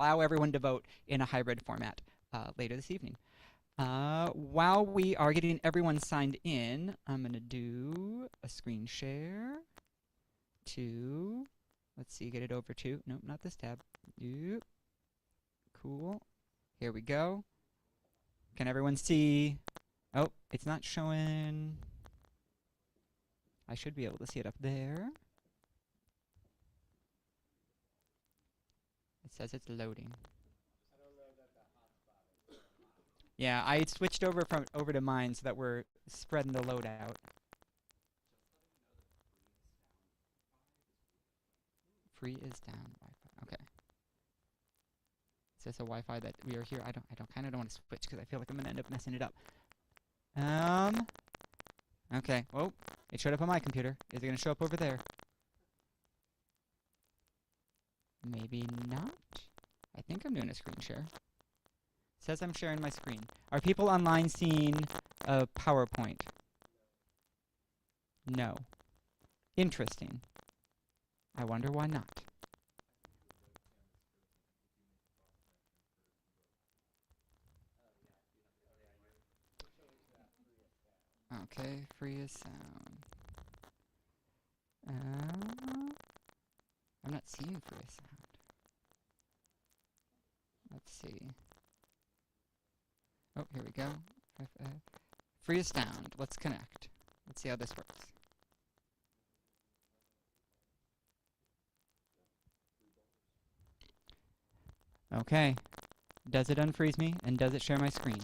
allow everyone to vote in a hybrid format later this evening. While we are getting everyone signed in, I'm going to do a screen share to, let's see, get it over to, nope, not this tab. Yep. Cool. Here we go. Can everyone see? Oh, it's not showing. I should be able to see it up there. It says it's loading. Yeah, I switched over to mine so that we're spreading the load out. Free is down Wi-Fi. Okay. Is this a Wi-Fi that we are here? I kind of don't want to switch because I feel like I'm gonna end up messing it up. Okay. Oh, it showed up on my computer. Is it gonna show up over there? Maybe not. I think I'm doing a screen share. It says I'm sharing my screen. Are people online seeing a PowerPoint? No. Interesting. I wonder why not. Okay, free as sound. I'm not seeing free as sound. Let's see. Oh, here we go. Free as sound. Let's connect. Let's see how this works. Okay. Does it unfreeze me, and does it share my screen?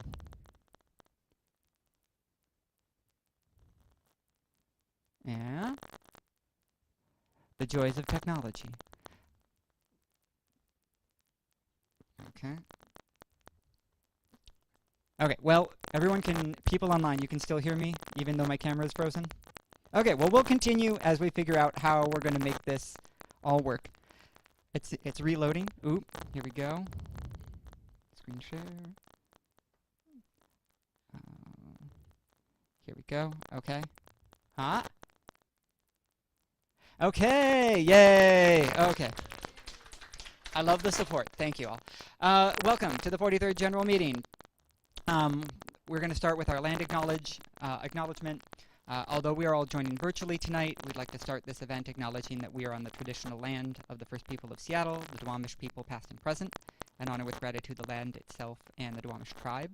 Yeah. The joys of technology. Okay. Okay, well, people online, you can still hear me, even though my camera is frozen? Okay, well, we'll continue as we figure out how we're going to make this all work. It's reloading. Oop, here we go. Screen share. Here we go. Okay. Huh? Okay, yay! Okay. I love the support. Thank you all. Welcome to the 43rd General Meeting. We're going to start with our land acknowledgement. Although we are all joining virtually tonight, we'd like to start this event acknowledging that we are on the traditional land of the first people of Seattle, the Duwamish people past and present, and honor with gratitude the land itself and the Duwamish tribe.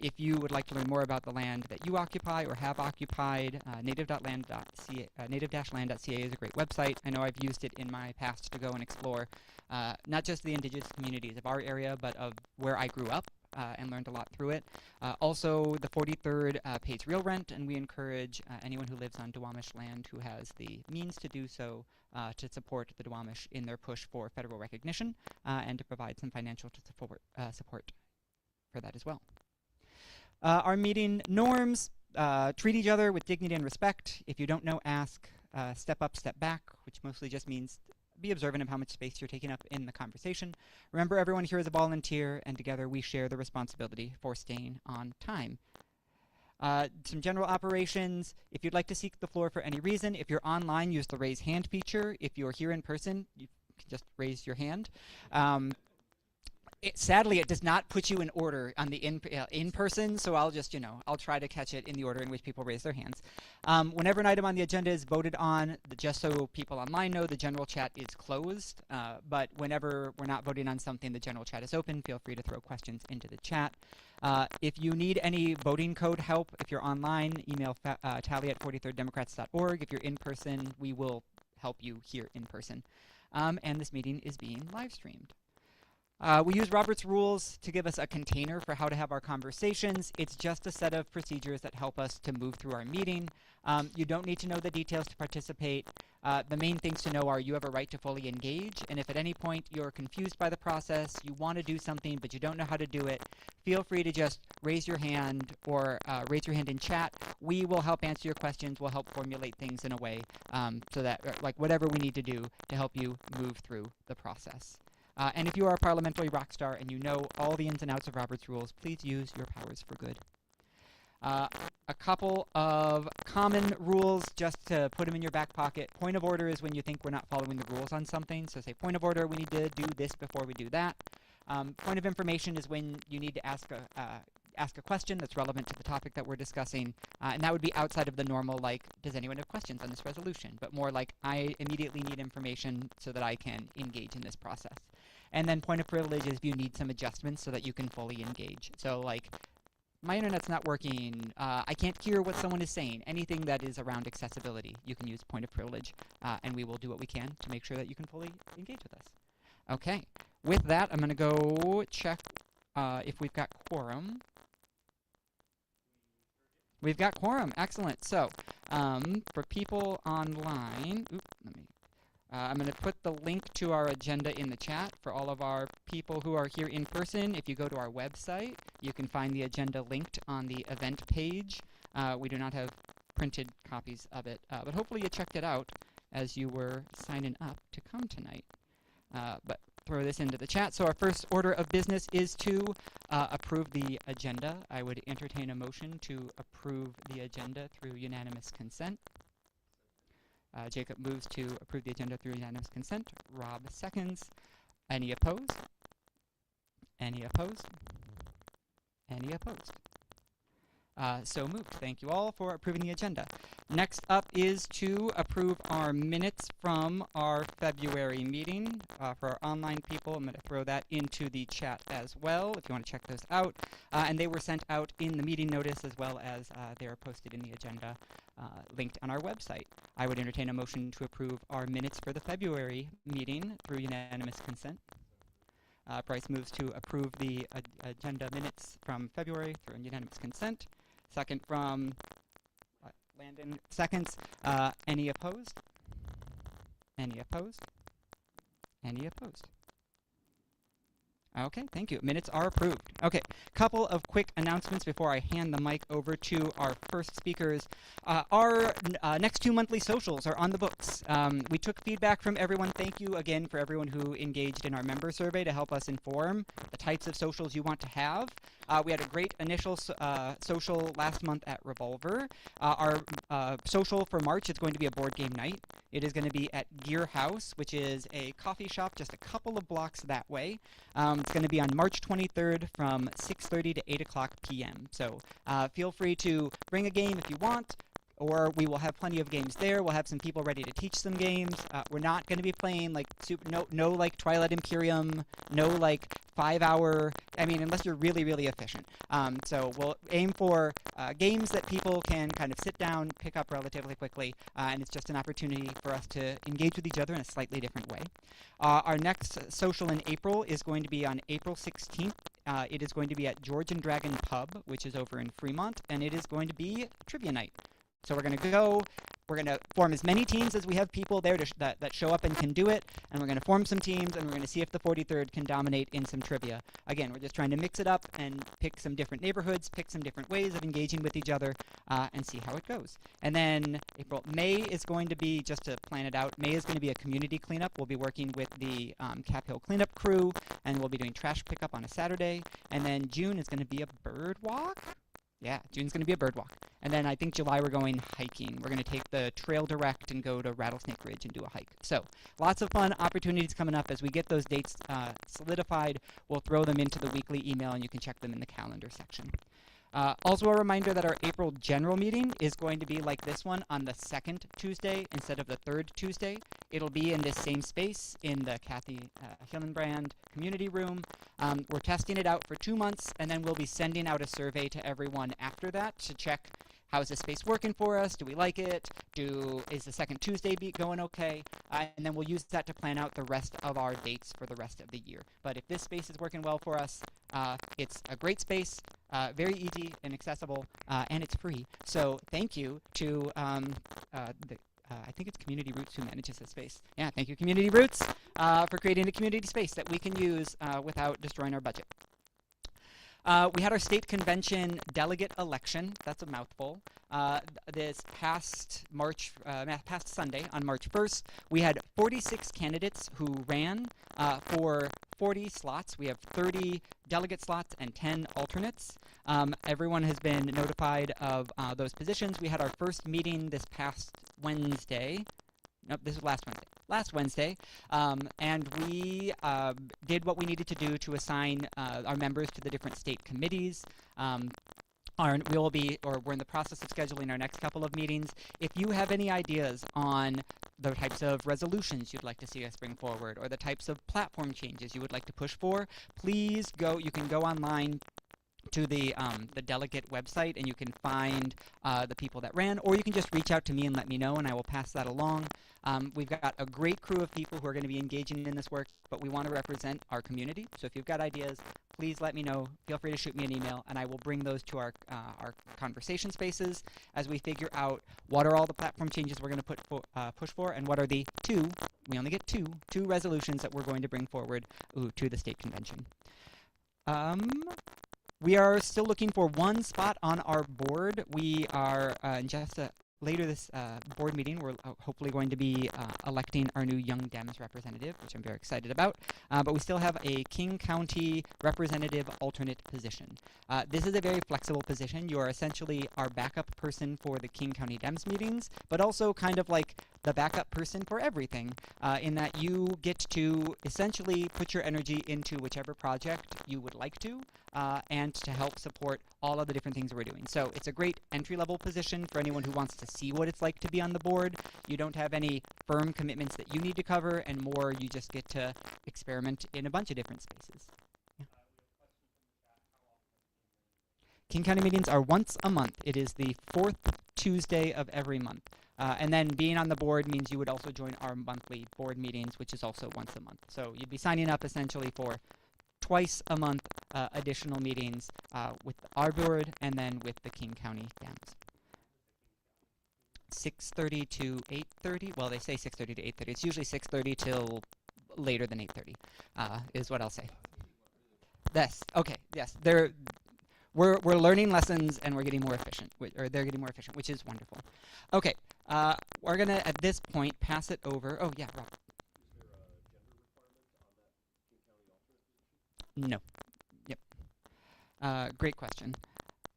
If you would like to learn more about the land that you occupy or have occupied, native-land.ca is a great website. I know I've used it in my past to go and explore not just the indigenous communities of our area, but of where I grew up and learned a lot through it. Also, the 43rd pays real rent, and we encourage anyone who lives on Duwamish land who has the means to do so to support the Duwamish in their push for federal recognition and to provide some financial support for that as well. Our meeting norms: treat each other with dignity and respect. If you don't know, ask. Step up, step back, which mostly just means be observant of how much space you're taking up in the conversation. Remember, everyone here is a volunteer, and together we share the responsibility for staying on time. Some general operations: if you'd like to seek the floor for any reason, if you're online, use the raise hand feature. If you're here in person, you can just raise your hand. Sadly, it does not put you in order on the in person, so I'll just, I'll try to catch it in the order in which people raise their hands. Whenever an item on the agenda is voted on, just so people online know, the general chat is closed. But whenever we're not voting on something, the general chat is open. Feel free to throw questions into the chat. If you need any voting code help, if you're online, email tally@43rddemocrats.org. If you're in person, we will help you here in person. And this meeting is being live streamed. We use Robert's Rules to give us a container for how to have our conversations. It's just a set of procedures that help us to move through our meeting. You don't need to know the details to participate. The main things to know are you have a right to fully engage, and if at any point you're confused by the process, you want to do something but you don't know how to do it, feel free to just raise your hand or raise your hand in chat. We will help answer your questions. We'll help formulate things in a way so that, like, whatever we need to do to help you move through the process. And if you are a parliamentary rock star and you know all the ins and outs of Robert's Rules, please use your powers for good. A couple of common rules just to put them in your back pocket. Point of order is when you think we're not following the rules on something. So say point of order, we need to do this before we do that. Point of information is when you need to ask a question that's relevant to the topic that we're discussing. And that would be outside of the normal, like, does anyone have questions on this resolution? But more like, I immediately need information so that I can engage in this process. And then point of privilege is if you need some adjustments so that you can fully engage. So like, my internet's not working, I can't hear what someone is saying. Anything that is around accessibility, you can use point of privilege, and we will do what we can to make sure that you can fully engage with us. Okay, with that, I'm going to go check if we've got quorum. We've got quorum, excellent. So, for people online, I'm going to put the link to our agenda in the chat for all of our people who are here in person. If you go to our website, you can find the agenda linked on the event page. We do not have printed copies of it, but hopefully you checked it out as you were signing up to come tonight. But throw this into the chat. So our first order of business is to approve the agenda. I would entertain a motion to approve the agenda through unanimous consent. Jacob moves to approve the agenda through unanimous consent. Rob seconds. Any opposed? Any opposed? Any opposed? So moved. Thank you all for approving the agenda. Next up is to approve our minutes from our February meeting. For our online people, I'm going to throw that into the chat as well if you want to check those out. And they were sent out in the meeting notice as well as they are posted in the agenda linked on our website. I would entertain a motion to approve our minutes for the February meeting through unanimous consent. Bryce moves to approve the agenda minutes from February through unanimous consent. Second from Landon seconds. Any opposed? Any opposed? Any opposed? Okay, thank you. Minutes are approved. Okay, couple of quick announcements before I hand the mic over to our first speakers. Our next 2 monthly socials are on the books. We took feedback from everyone. Thank you again for everyone who engaged in our member survey to help us inform the types of socials you want to have. We had a great initial social last month at Revolver. Our social for March is going to be a board game night. It is going to be at Gear House, which is a coffee shop just a couple of blocks that way. It's going to be on March 23rd from 6:30 to 8 o'clock p.m. So feel free to bring a game if you want, or we will have plenty of games there. We'll have some people ready to teach some games. We're not going to be playing like no like Twilight Imperium, no like 5-hour, I mean, unless you're really, really efficient. So we'll aim for games that people can kind of sit down, pick up relatively quickly, and it's just an opportunity for us to engage with each other in a slightly different way. Our next social in April is going to be on April 16th. It is going to be at George and Dragon Pub, which is over in Fremont, and it is going to be trivia night. So we're going to go, we're going to form as many teams as we have people there that show up and can do it, and we're going to form some teams, and we're going to see if the 43rd can dominate in some trivia. Again, we're just trying to mix it up and pick some different neighborhoods, pick some different ways of engaging with each other, and see how it goes. And then May is going to be, just to plan it out, May is going to be a community cleanup. We'll be working with the Cap Hill cleanup crew, and we'll be doing trash pickup on a Saturday. And then June is going to be a bird walk. Yeah, June's going to be a bird walk. And then I think July we're going hiking. We're going to take the Trail Direct and go to Rattlesnake Ridge and do a hike. So lots of fun opportunities coming up. As we get those dates solidified, we'll throw them into the weekly email, and you can check them in the calendar section. Also a reminder that our April general meeting is going to be like this one on the second Tuesday instead of the third Tuesday. It'll be in this same space in the Kathy Hillenbrand community room. We're testing it out for 2 months, and then we'll be sending out a survey to everyone after that to check how is this space working for us? Do we like it? Is the second Tuesday going okay? And then we'll use that to plan out the rest of our dates for the rest of the year. But if this space is working well for us, it's a great space, very easy and accessible, and it's free. So thank you to I think it's Community Roots who manages this space. Yeah, thank you, Community Roots, for creating a community space that we can use without destroying our budget. We had our state convention delegate election. That's a mouthful. This past past Sunday, on March 1st, we had 46 candidates who ran for 40 slots. We have 30 delegate slots and 10 alternates. Everyone has been notified of those positions. We had our first meeting this past Wednesday. Nope, this was last Wednesday, and we did what we needed to do to assign our members to the different state committees. We're in the process of scheduling our next couple of meetings. If you have any ideas on the types of resolutions you'd like to see us bring forward, or the types of platform changes you would like to push for, please go. You can go online to the delegate website, and you can find the people that ran, or you can just reach out to me and let me know, and I will pass that along. We've got a great crew of people who are going to be engaging in this work, but we want to represent our community. So if you've got ideas, please let me know. Feel free to shoot me an email, and I will bring those to our conversation spaces as we figure out what are all the platform changes we're going to push for, and what are the we only get two resolutions that we're going to bring forward to the state convention. We are still looking for one spot on our board. We are, later this board meeting, we're hopefully going to be electing our new Young Dems representative, which I'm very excited about. But we still have a King County representative alternate position. This is a very flexible position. You are essentially our backup person for the King County Dems meetings, but also kind of like the backup person for everything, in that you get to essentially put your energy into whichever project you would like to, and to help support all of the different things we're doing. So it's a great entry-level position for anyone who wants to see what it's like to be on the board. You don't have any firm commitments that you need to cover, and more, you just get to experiment in a bunch of different spaces. Yeah. King County meetings are once a month. It is the 4th Tuesday of every month. And then being on the board means you would also join our monthly board meetings, which is also once a month. So you'd be signing up essentially for twice a month additional meetings with our board and then with the King County Dems. 6:30 to 8:30. Well, they say 6:30 to 8:30. It's usually 6:30 till later than 8:30 is what I'll say. Okay. Yes. We're learning lessons, and we're getting more efficient, or they're getting more efficient, which is wonderful. Okay. We're gonna at this point pass it over. Oh yeah, Rob. No. Yep. Great question.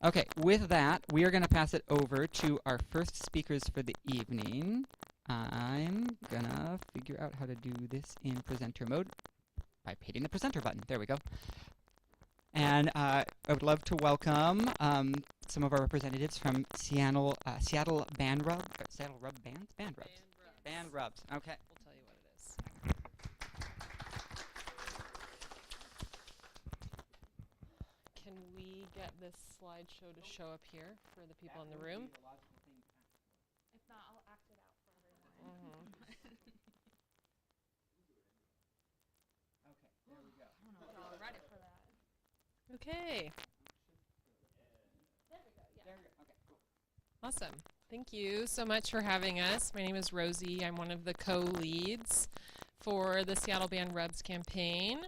Okay, with that, we are going to pass it over to our first speakers for the evening. I'm going to figure out how to do this in presenter mode by hitting the presenter button. There we go. And I would love to welcome some of our representatives from Seattle Band Rub, Seattle Rub Bands? Band Rubs. Band Rubs. Okay. We'll tell you what it is. Can we get this slideshow to show up here for the people in the room? If not, I'll act it out for everyone. Mm-hmm. Okay, there we go. I don't know if y'all are ready for that. Okay. There we go, yeah. There we go. Okay, cool. Awesome. Thank you so much for having us. My name is Rosie. I'm one of the co-leads for the Seattle Band Rubs campaign.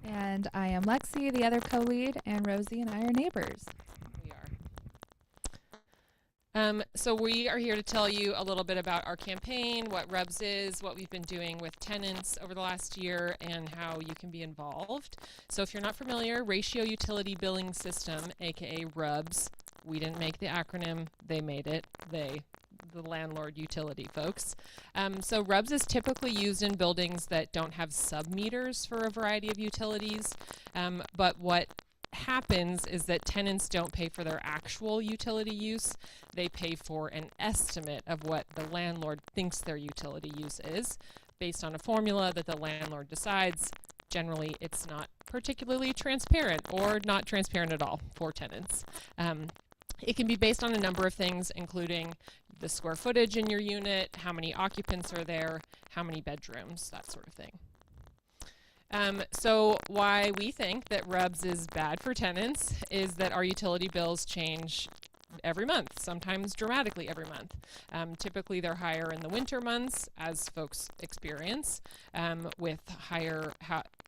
And I am Lexi, the other co-lead, and Rosie and I are neighbors. We are. So we are here to tell you a little bit about our campaign, what Rubs is, what we've been doing with tenants over the last year, and how you can be involved. So if you're not familiar, Ratio Utility Billing System, aka Rubs. We didn't make the acronym, they made it. The landlord utility folks. So Rubs is typically used in buildings that don't have sub-meters for a variety of utilities, but what happens is that tenants don't pay for their actual utility use. They pay for an estimate of what the landlord thinks their utility use is based on a formula that the landlord decides. Generally, it's not particularly transparent or not transparent at all for tenants. It can be based on a number of things, including the square footage in your unit, how many occupants are there, how many bedrooms, that sort of thing. So why we think that Rubs is bad for tenants is that our utility bills change every month, sometimes dramatically every month. Typically they're higher in the winter months, as folks experience, with higher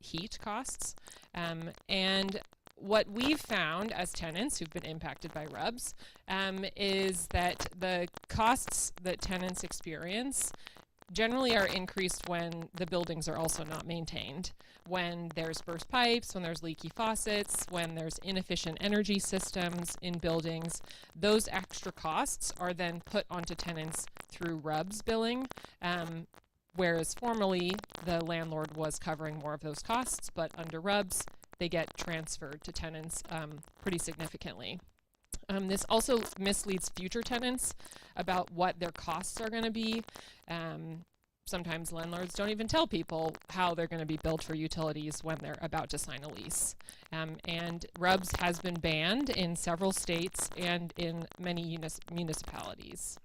heat costs. And what we've found as tenants who've been impacted by RUBS is that the costs that tenants experience generally are increased when the buildings are also not maintained. When there's burst pipes, when there's leaky faucets, when there's inefficient energy systems in buildings, those extra costs are then put onto tenants through RUBS billing, whereas formerly the landlord was covering more of those costs, but under RUBS they get transferred to tenants pretty significantly. This also misleads future tenants about what their costs are going to be. Sometimes landlords don't even tell people how they're going to be billed for utilities when they're about to sign a lease. And RUBS has been banned in several states and in many municipalities.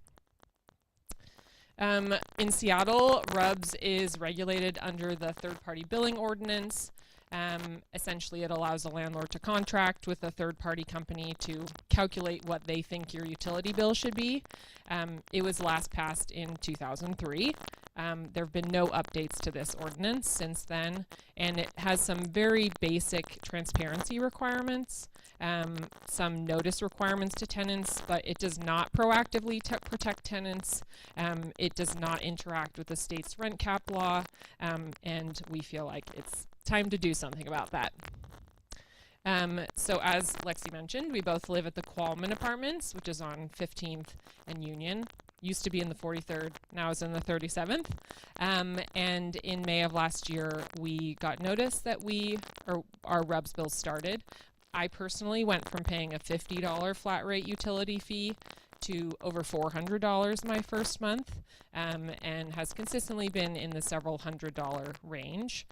In Seattle, RUBS is regulated under the third-party billing ordinance. Essentially, it allows a landlord to contract with a third-party company to calculate what they think your utility bill should be. It was last passed in 2003. There have been no updates to this ordinance since then, and it has some very basic transparency requirements, some notice requirements to tenants, but it does not proactively protect tenants. It does not interact with the state's rent cap law, and we feel like it's time to do something about that. So as Lexi mentioned, we both live at the Qualman Apartments, which is on 15th and Union. Used to be in the 43rd, now is in the 37th. And in May of last year, we got notice that our RUBS bill started. I personally went from paying a $50 flat rate utility fee to over $400 my first month, and has consistently been in the several $100 range.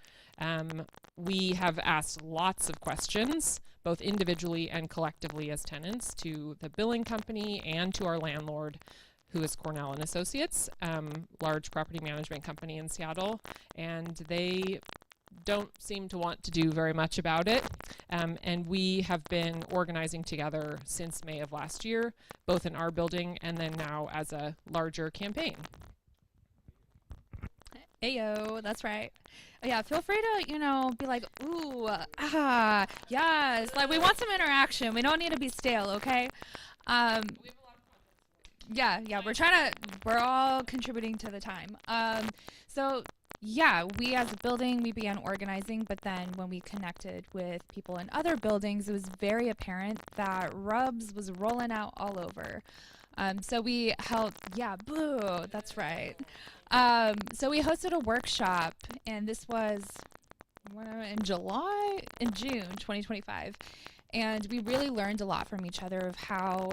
We have asked lots of questions, both individually and collectively as tenants, to the billing company and to our landlord, who is Cornell and Associates, large property management company in Seattle, and they don't seem to want to do very much about it. And we have been organizing together since May of last year, both in our building and then now as a larger campaign. Ayo, that's right. Yeah, feel free to, be like, ooh, yes. Like, we want some interaction. We don't need to be stale, okay? Yeah, we're all contributing to the time. So, yeah, we as a building, we began organizing, but then when we connected with people in other buildings, it was very apparent that RUBS was rolling out all over. So we held, boo, that's right. So we hosted a workshop, and this was in June 2025. And we really learned a lot from each other of how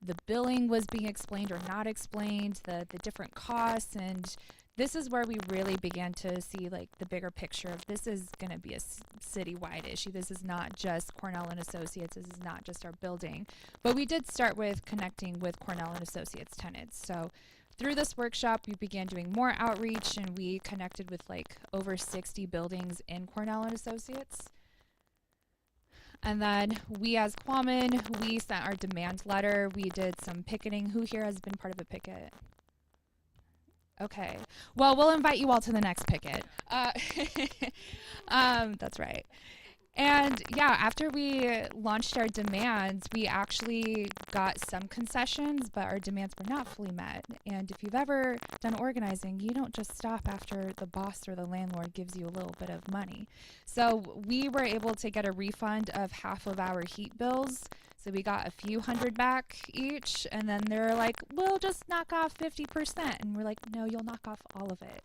the billing was being explained or not explained, the different costs. And this is where we really began to see like the bigger picture of this is going to be a citywide issue. This is not just Cornell and Associates. This is not just our building. But we did start with connecting with Cornell and Associates tenants. So through this workshop, we began doing more outreach, and we connected with like over 60 buildings in Cornell and Associates. And then we as Qualman, we sent our demand letter. We did some picketing. Who here has been part of a picket? Okay. Well, we'll invite you all to the next picket. That's right. And yeah, after we launched our demands, we actually got some concessions, but our demands were not fully met. And if you've ever done organizing, you don't just stop after the boss or the landlord gives you a little bit of money. So we were able to get a refund of half of our heat bills. So we got a few hundred back each, and then they're like, we'll just knock off 50%. And we're like, no, you'll knock off all of it.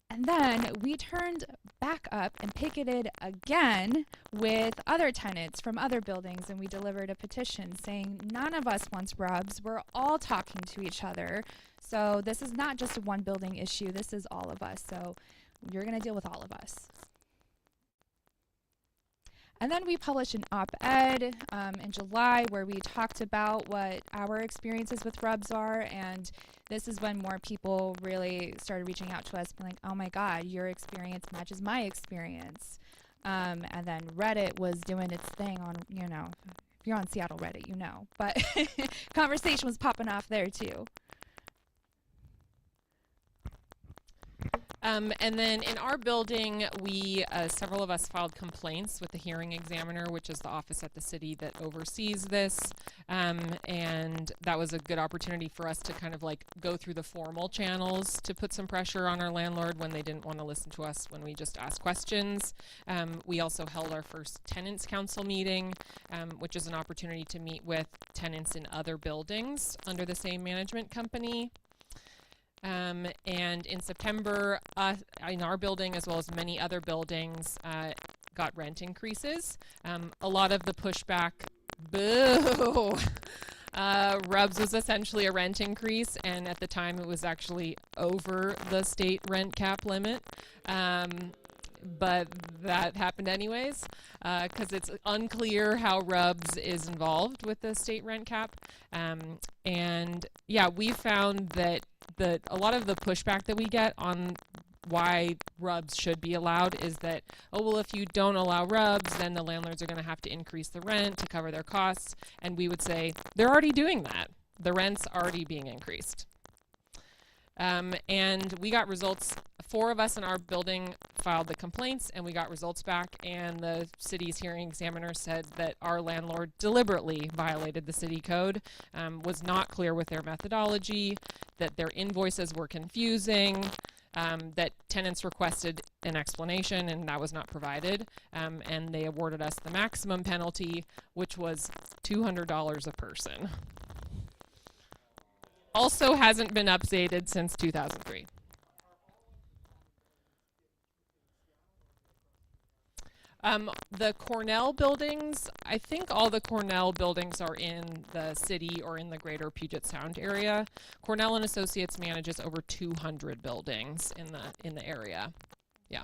And then we turned back up and picketed again with other tenants from other buildings, and we delivered a petition saying none of us wants RUBS. We're all talking to each other. So this is not just a one building issue. This is all of us. So you're going to deal with all of us. And then we published an op-ed in July where we talked about what our experiences with RUBS are, and this is when more people really started reaching out to us, being like, oh my God, your experience matches my experience. And then Reddit was doing its thing on, if you're on Seattle Reddit, but conversation was popping off there too. And then in our building, we several of us filed complaints with the hearing examiner, which is the office at the city that oversees this. And that was a good opportunity for us to kind of like go through the formal channels to put some pressure on our landlord when they didn't want to listen to us when we just asked questions. We also held our first tenants council meeting, which is an opportunity to meet with tenants in other buildings under the same management company. And in September, in our building, as well as many other buildings, got rent increases. A lot of the pushback, boo! RUBS was essentially a rent increase, and at the time it was actually over the state rent cap limit. But that happened anyways, because it's unclear how RUBS is involved with the state rent cap. And yeah, we found that a lot of the pushback that we get on why RUBS should be allowed is that, oh, well, if you don't allow RUBS, then the landlords are going to have to increase the rent to cover their costs. And we would say, they're already doing that. The rent's already being increased. And we got results. 4 of us in our building filed the complaints, and we got results back, and the city's hearing examiner said that our landlord deliberately violated the city code, was not clear with their methodology, that their invoices were confusing, that tenants requested an explanation and that was not provided, and they awarded us the maximum penalty, which was $200 a person. Also hasn't been updated since 2003. The Cornell buildings, I think all the Cornell buildings are in the city or in the greater Puget Sound area. Cornell and Associates manages over 200 buildings in the area. Yeah.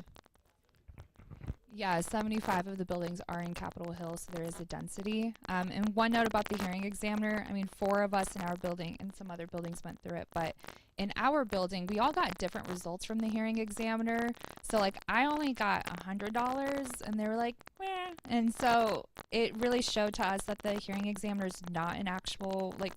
Yeah, 75 of the buildings are in Capitol Hill, so there is a density. And one note about the hearing examiner, I mean, 4 of us in our building and some other buildings went through it, but in our building, we all got different results from the hearing examiner. So, like, I only got $100, and they were like, meh. And so it really showed to us that the hearing examiner is not an actual, like,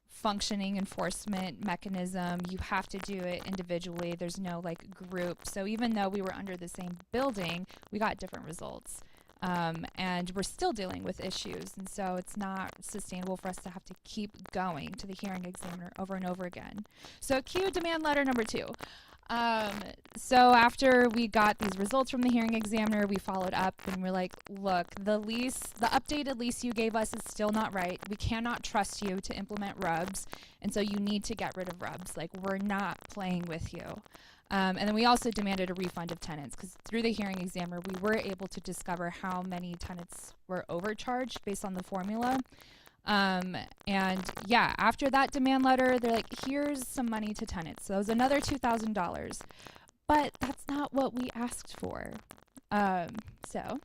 functioning enforcement mechanism. You have to do it individually. There's no like group. So even though we were under the same building, we got different results. And we're still dealing with issues. And so it's not sustainable for us to have to keep going to the hearing examiner over and over again. So cue demand letter number 2. So after we got these results from the hearing examiner, we followed up and we're like, look, the updated lease you gave us is still not right. We cannot trust you to implement RUBS, and so you need to get rid of RUBS. Like, we're not playing with you. And then we also demanded a refund of tenants, because through the hearing examiner, we were able to discover how many tenants were overcharged based on the formula. And yeah, after that demand letter, they're like, here's some money to tenants. So it was another $2,000, but that's not what we asked for. So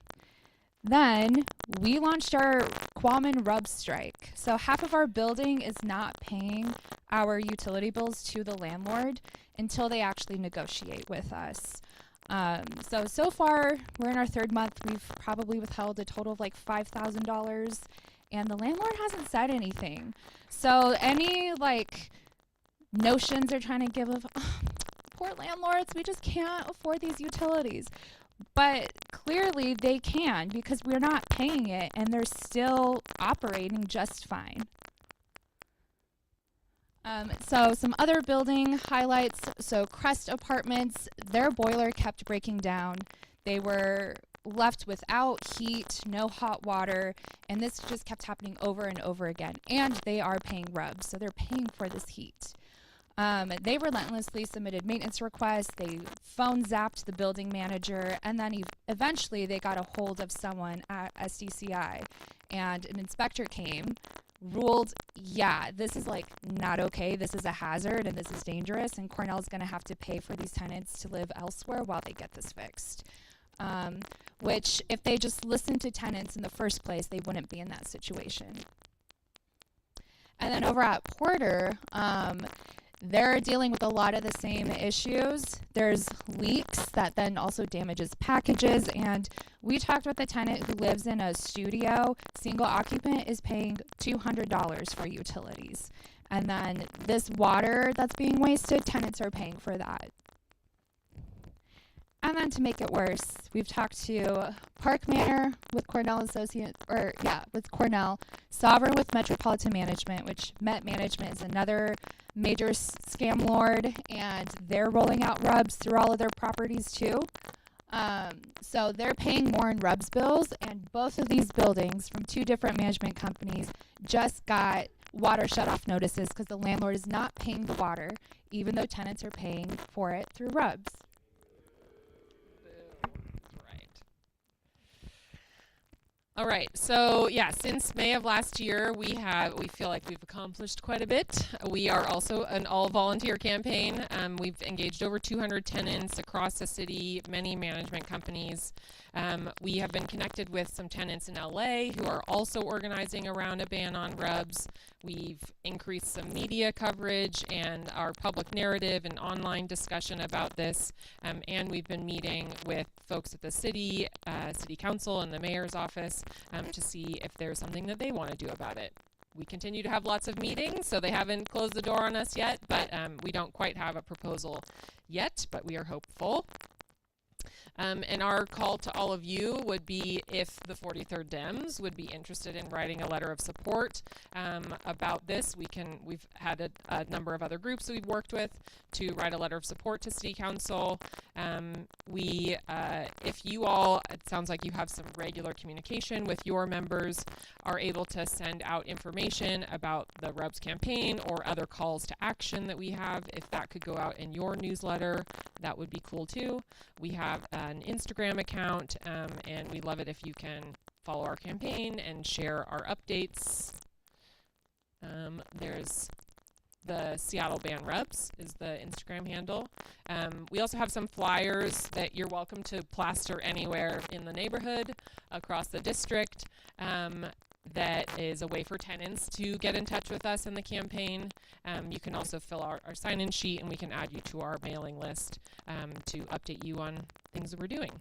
then we launched our Qualman RUBS strike. So half of our building is not paying our utility bills to the landlord until they actually negotiate with us. So far, we're in our 3rd month. We've probably withheld a total of like $5,000. And the landlord hasn't said anything. So any like notions they're trying to give of, oh, poor landlords, we just can't afford these utilities. But clearly they can, because we're not paying it and they're still operating just fine. So some other building highlights. So Crest Apartments, their boiler kept breaking down. They were left without heat, no hot water, and this just kept happening over and over again. And they are paying RUBS, so they're paying for this heat. They relentlessly submitted maintenance requests. They phone zapped the building manager, and then eventually they got a hold of someone at SDCI, and an inspector came, ruled, yeah, this is like not okay. This is a hazard, and this is dangerous, and Cornell's going to have to pay for these tenants to live elsewhere while they get this fixed. Which, if they just listened to tenants in the first place, they wouldn't be in that situation. And then over at Porter, they're dealing with a lot of the same issues. There's leaks that then also damages packages, and we talked with a tenant who lives in a studio. Single occupant is paying $200 for utilities. And then this water that's being wasted, tenants are paying for that. And then to make it worse, we've talked to Park Manor with Cornell with Cornell, Sovereign with Metropolitan Management, which Met Management is another major scam lord, and they're rolling out RUBS through all of their properties too. So they're paying more in RUBS bills, and both of these buildings from two different management companies just got water shut-off notices because the landlord is not paying the water, even though tenants are paying for it through RUBS. All right, so yeah, since May of last year, we feel like we've accomplished quite a bit. We are also an all-volunteer campaign. We've engaged over 200 tenants across the city, many management companies. We have been connected with some tenants in LA who are also organizing around a ban on RUBS. We've increased some media coverage and our public narrative and online discussion about this. And we've been meeting with folks at the city council and the mayor's office to see if there's something that they want to do about it. We continue to have lots of meetings, so they haven't closed the door on us yet, but we don't quite have a proposal yet, but we are hopeful. And our call to all of you would be if the 43rd Dems would be interested in writing a letter of support about this. We've had a number of other groups that we've worked with to write a letter of support to City Council. If you all, it sounds like you have some regular communication with your members, are able to send out information about the RUBS campaign or other calls to action that we have, if that could go out in your newsletter, that would be cool too. We have an Instagram account, and we love it if you can follow our campaign and share our updates. There's the Seattle Ban RUBS is the Instagram handle. We also have some flyers that you're welcome to plaster anywhere in the neighborhood, across the district. That is a way for tenants to get in touch with us in the campaign. You can also fill out our sign-in sheet, and we can add you to our mailing list to update you on things that we're doing.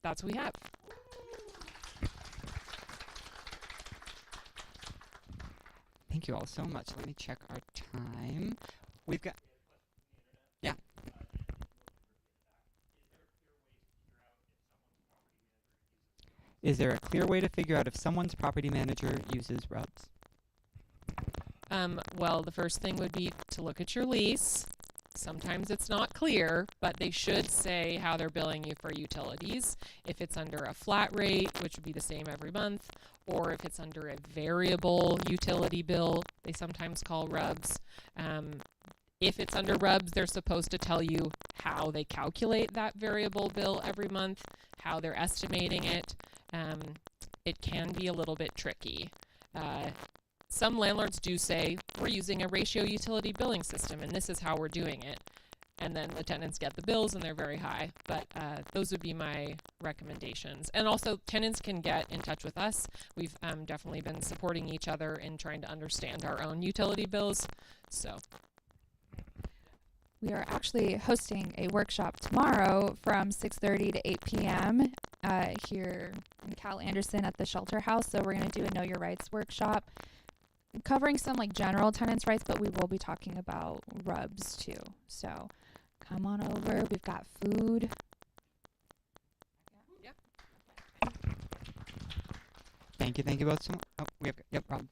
That's what we have. Thank you all so much. Let me check our time. We've got... Yeah. Is there a clear way to figure out if someone's property manager uses RUBS? Well, the first thing would be to look at your lease. Sometimes it's not clear, but they should say how they're billing you for utilities. If it's under a flat rate, which would be the same every month, or if it's under a variable utility bill, they sometimes call RUBS. If it's under RUBS, they're supposed to tell you how they calculate that variable bill every month, how they're estimating it. It can be a little bit tricky. Some landlords do say, we're using a ratio utility billing system, and this is how we're doing it. And then the tenants get the bills, and they're very high. But those would be my recommendations. And also, tenants can get in touch with us. We've definitely been supporting each other in trying to understand our own utility bills. So we are actually hosting a workshop tomorrow from 6:30 to 8 p.m. Here in Cal Anderson at the Shelter House. So we're going to do a Know Your Rights workshop, covering some like general tenants' rights, but we will be talking about RUBS too. So come on over. We've got food. Yep. Thank you both so much. Oh, we have, yep, Rob.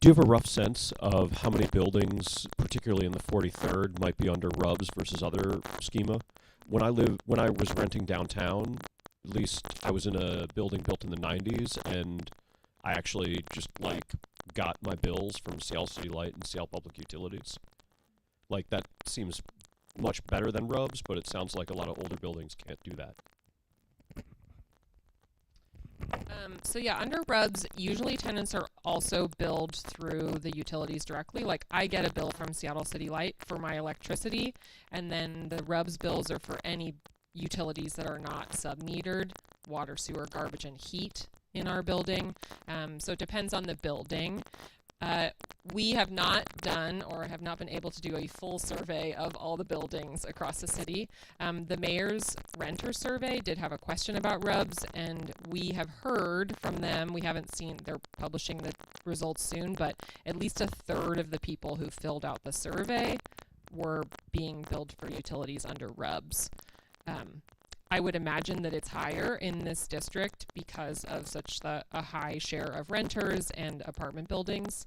Do you have a rough sense of how many buildings, particularly in the 43rd, might be under RUBS versus other schema? When I was renting downtown, at least I was in a building built in the 90s, and I actually just got my bills from Seattle City Light and Seattle Public Utilities. That seems much better than RUBS, but it sounds like a lot of older buildings can't do that. So yeah, under RUBS, usually tenants are also billed through the utilities directly. I get a bill from Seattle City Light for my electricity, and then the RUBS bills are for any utilities that are not sub-metered, water, sewer, garbage, and heat in our building. So it depends on the building. We have not done or have not been able to do a full survey of all the buildings across the city. The mayor's renter survey did have a question about RUBS, and we have heard from them. We haven't seen, they're publishing the results soon, but at least a third of the people who filled out the survey were being billed for utilities under RUBS. I would imagine that it's higher in this district because of a high share of renters and apartment buildings,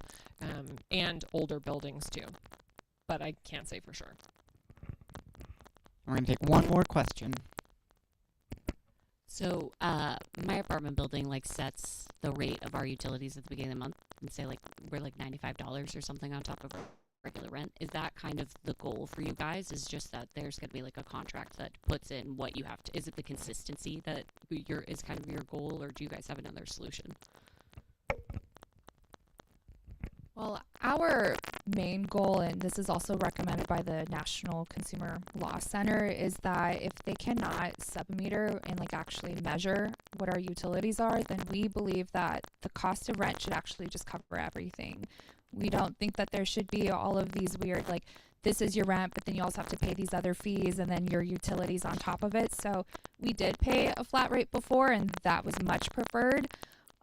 and older buildings too. But I can't say for sure. We're going to take one more question. So my apartment building sets the rate of our utilities at the beginning of the month and say we're $95 or something on top of our regular rent. Is that kind of the goal for you guys? Is just that there's going to be a contract that puts in what you have to? Is it the consistency that is kind of your goal, or do you guys have another solution? Well, our main goal, and this is also recommended by the National Consumer Law Center, is that if they cannot submeter and actually measure what our utilities are, then we believe that the cost of rent should actually just cover everything. We don't think that there should be all of these weird, this is your rent, but then you also have to pay these other fees and then your utilities on top of it. So we did pay a flat rate before, and that was much preferred.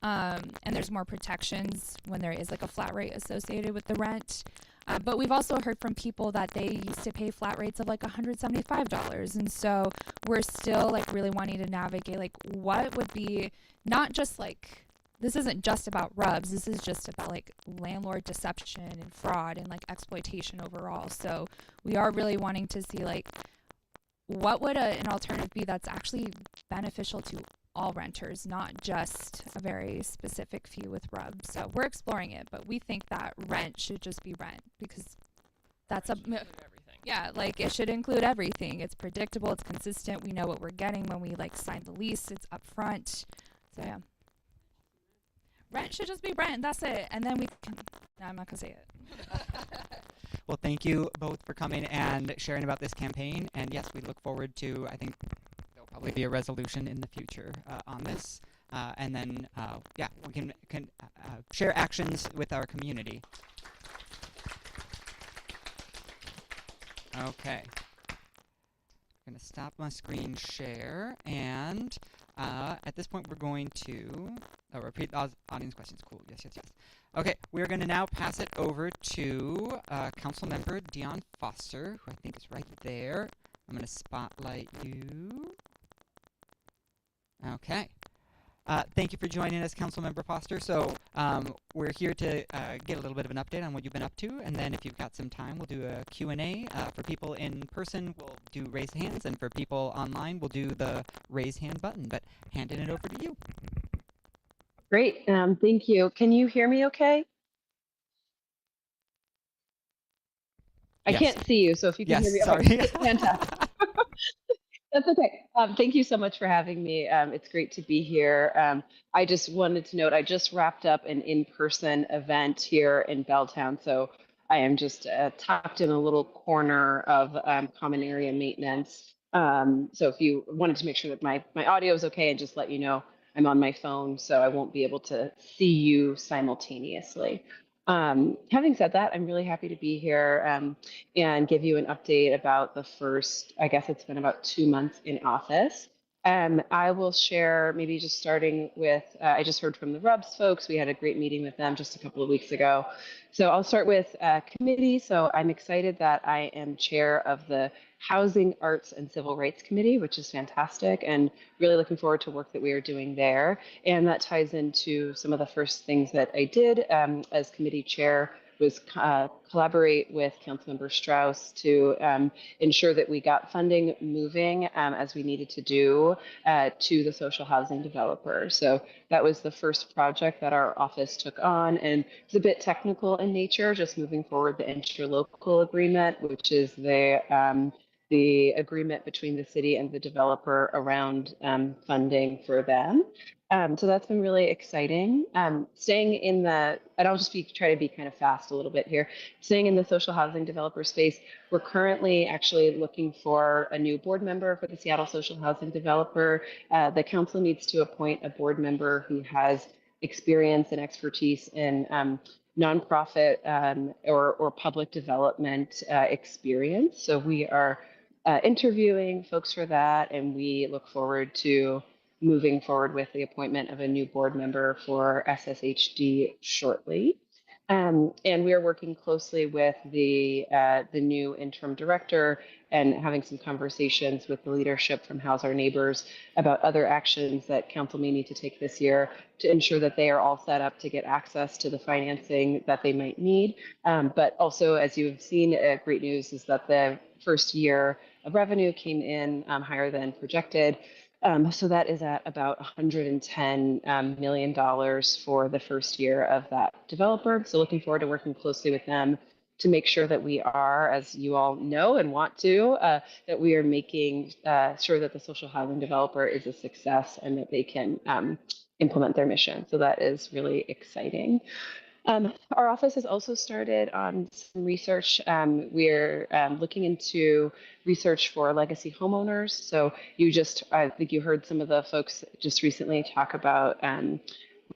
And there's more protections when there is a flat rate associated with the rent. But we've also heard from people that they used to pay flat rates of $175. And so we're still really wanting to navigate what would be not just this isn't just about RUBS. This is just about landlord deception and fraud and exploitation overall. So we are really wanting to see what would an alternative be that's actually beneficial to all renters, not just a very specific few with RUBS. So we're exploring it, but we think that rent should just be rent because that's everything. Yeah, it should include everything. It's predictable, it's consistent. We know what we're getting when we sign the lease. It's upfront. So yeah, rent should just be rent. That's it. And then we can. No, I'm not gonna say it. Well, thank you both for coming and sharing about this campaign. And yes, we look forward to, I think, there'll probably be a resolution in the future on this. And then, we can share actions with our community. Okay. I'm going to stop my screen share. And at this point, we're going to repeat audience questions. Cool. Yes, yes, yes. Okay, we're going to now pass it over to Council Member Dion Foster, who I think is right there. I'm going to spotlight you. Okay. Thank you for joining us, Councilmember Foster. So we're here to get a little bit of an update on what you've been up to, and then if you've got some time, we'll do a Q&A. For people in person, we'll do raise hands, and for people online, we'll do the raise hand button. But handing it over to you. Great. Thank you. Can you hear me okay? I Yes. can't see you, so if you can Yes, hear me. sorry. Okay, fantastic. That's okay. Thank you so much for having me. It's great to be here. I just wanted to note, I just wrapped up an in-person event here in Belltown, so I am just tucked in a little corner of common area maintenance. So if you wanted to make sure that my audio is okay, and just let you know, I'm on my phone, so I won't be able to see you simultaneously. Having said that, I'm really happy to be here and give you an update about the first, I guess it's been about 2 months in office. I will share maybe just starting with, I just heard from the RUBS folks. We had a great meeting with them just a couple of weeks ago. So I'll start with committee. So I'm excited that I am chair of the Housing, Arts, and Civil Rights Committee, which is fantastic, and really looking forward to work that we are doing there. And that ties into some of the first things that I did as committee chair was collaborate with Councilmember Strauss to ensure that we got funding moving as we needed to do to the social housing developer. So that was the first project that our office took on, and it's a bit technical in nature, just moving forward the interlocal agreement, which is the agreement between the city and the developer around funding for them. So that's been really exciting. Staying in the, and I'll just try to be kind of fast a little bit here. Staying in the social housing developer space, we're currently actually looking for a new board member for the Seattle social housing developer. The council needs to appoint a board member who has experience and expertise in nonprofit or public development experience. So we are interviewing folks for that, and we look forward to moving forward with the appointment of a new board member for SSHD shortly. And we are working closely with the new interim director and having some conversations with the leadership from House Our Neighbors about other actions that council may need to take this year to ensure that they are all set up to get access to the financing that they might need. But also, as you have seen, great news is that the first year of revenue came in higher than projected. So that is at about $110 million for the first year of that developer. So looking forward to working closely with them to make sure that we are, as you all know and want to, that we are making sure that the social housing developer is a success and that they can implement their mission. So that is really exciting. Our office has also started on some research. We're looking into research for legacy homeowners. So I think you heard some of the folks just recently talk about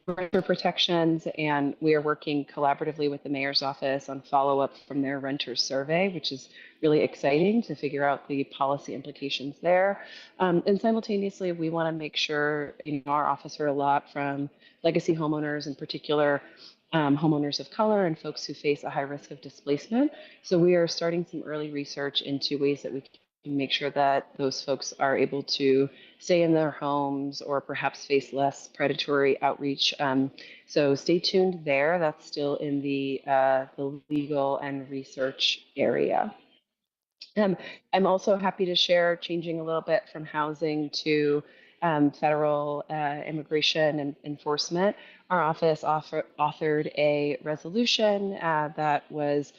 renter protections, and we are working collaboratively with the mayor's office on follow-up from their renters survey, which is really exciting to figure out the policy implications there. And simultaneously, we want to make sure, our office heard a lot from legacy homeowners, in particular homeowners of color and folks who face a high risk of displacement. So we are starting some early research into ways that we can make sure that those folks are able to stay in their homes or perhaps face less predatory outreach. So stay tuned there. That's still in the legal and research area. I'm also happy to share, changing a little bit from housing to federal immigration and enforcement. Our office authored a resolution that was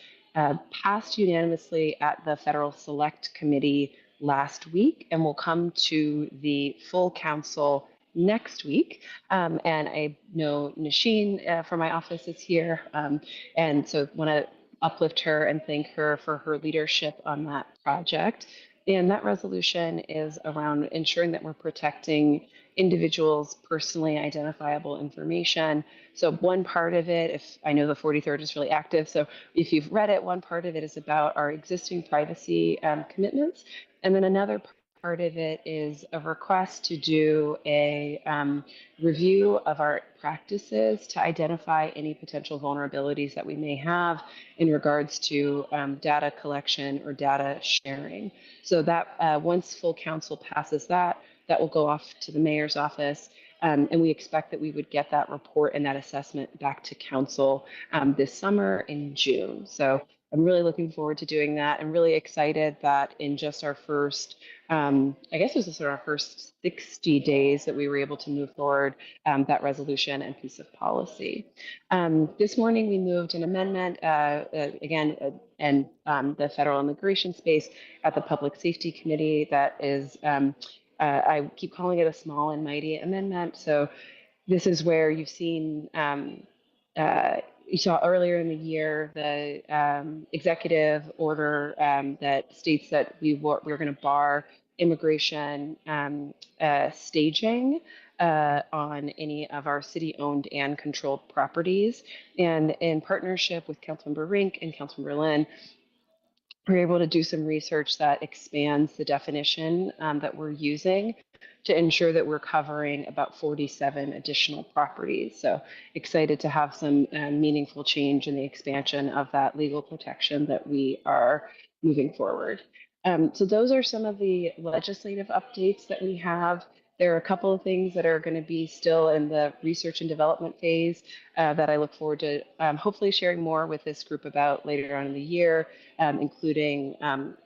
passed unanimously at the Federal Select Committee last week and will come to the full council next week. And I know Nasheen from my office is here. And so want to uplift her and thank her for her leadership on that project. And that resolution is around ensuring that we're protecting individuals' personally identifiable information. So one part of it, if I know the 43rd is really active, so if you've read it, one part of it is about our existing privacy commitments. And then another part of it is a request to do a review of our practices to identify any potential vulnerabilities that we may have in regards to data collection or data sharing. So that once full council passes that will go off to the mayor's office. And we expect that we would get that report and that assessment back to council this summer in June. So I'm really looking forward to doing that. I'm really excited that in just our first, I guess it was just our first 60 days that we were able to move forward that resolution and piece of policy. This morning we moved an amendment, again, and the federal immigration space at the Public Safety Committee that is, I keep calling it a small and mighty amendment. So this is where you've seen, you saw earlier in the year the executive order that states that we're going to bar immigration staging on any of our city-owned and controlled properties. And in partnership with Councilmember Rink and Councilmember Lynn, we're able to do some research that expands the definition that we're using to ensure that we're covering about 47 additional properties. So excited to have some meaningful change in the expansion of that legal protection that we are moving forward. So those are some of the legislative updates that we have. There are a couple of things that are going to be still in the research and development phase that I look forward to hopefully sharing more with this group about later on in the year, including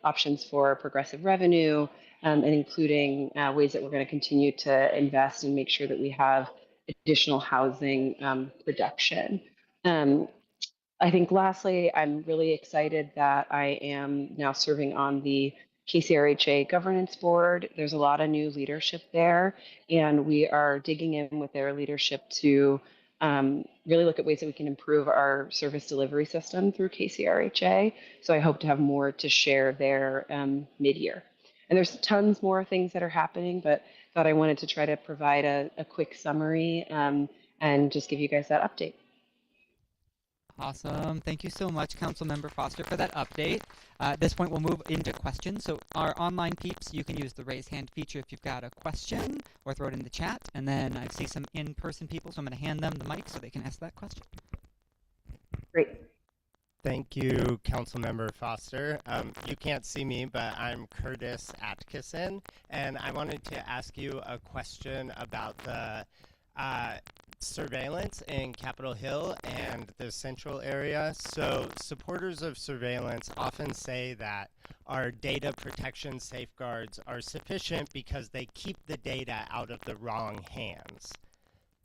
options for progressive revenue and including ways that we're going to continue to invest and make sure that we have additional housing production. I think lastly, I'm really excited that I am now serving on the KCRHA governance board. There's a lot of new leadership there, and we are digging in with their leadership to really look at ways that we can improve our service delivery system through KCRHA. So I hope to have more to share there mid-year. And there's tons more things that are happening, but thought I wanted to try to provide a quick summary and just give you guys that update. Awesome. Thank you so much, Councilmember Foster, for that update. At this point, we'll move into questions. So our online peeps, you can use the raise hand feature if you've got a question or throw it in the chat. And then I see some in-person people, so I'm going to hand them the mic so they can ask that question. Great. Thank you, Councilmember Foster. You can't see me, but I'm Curtis Atkinson, and I wanted to ask you a question about the surveillance in Capitol Hill and the central area. So supporters of surveillance often say that our data protection safeguards are sufficient because they keep the data out of the wrong hands.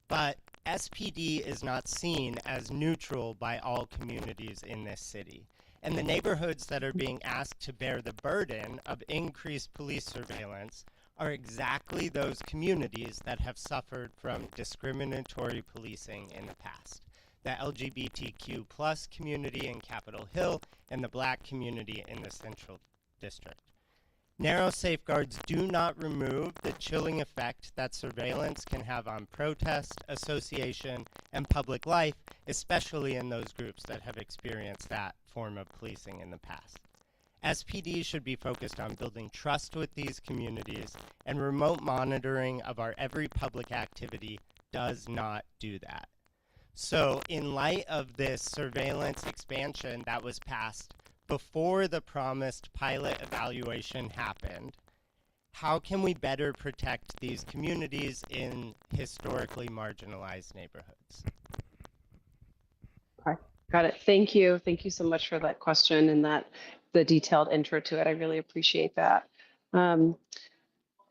But SPD is not seen as neutral by all communities in this city. And the neighborhoods that are being asked to bear the burden of increased police surveillance are exactly those communities that have suffered from discriminatory policing in the past. The LGBTQ plus community in Capitol Hill and the Black community in the Central District. Narrow safeguards do not remove the chilling effect that surveillance can have on protest, association, and public life, especially in those groups that have experienced that form of policing in the past. SPD should be focused on building trust with these communities, and remote monitoring of our every public activity does not do that. So in light of this surveillance expansion that was passed before the promised pilot evaluation happened, how can we better protect these communities in historically marginalized neighborhoods? Okay. Got it. Thank you. Thank you so much for that question and the detailed intro to it. I really appreciate that. And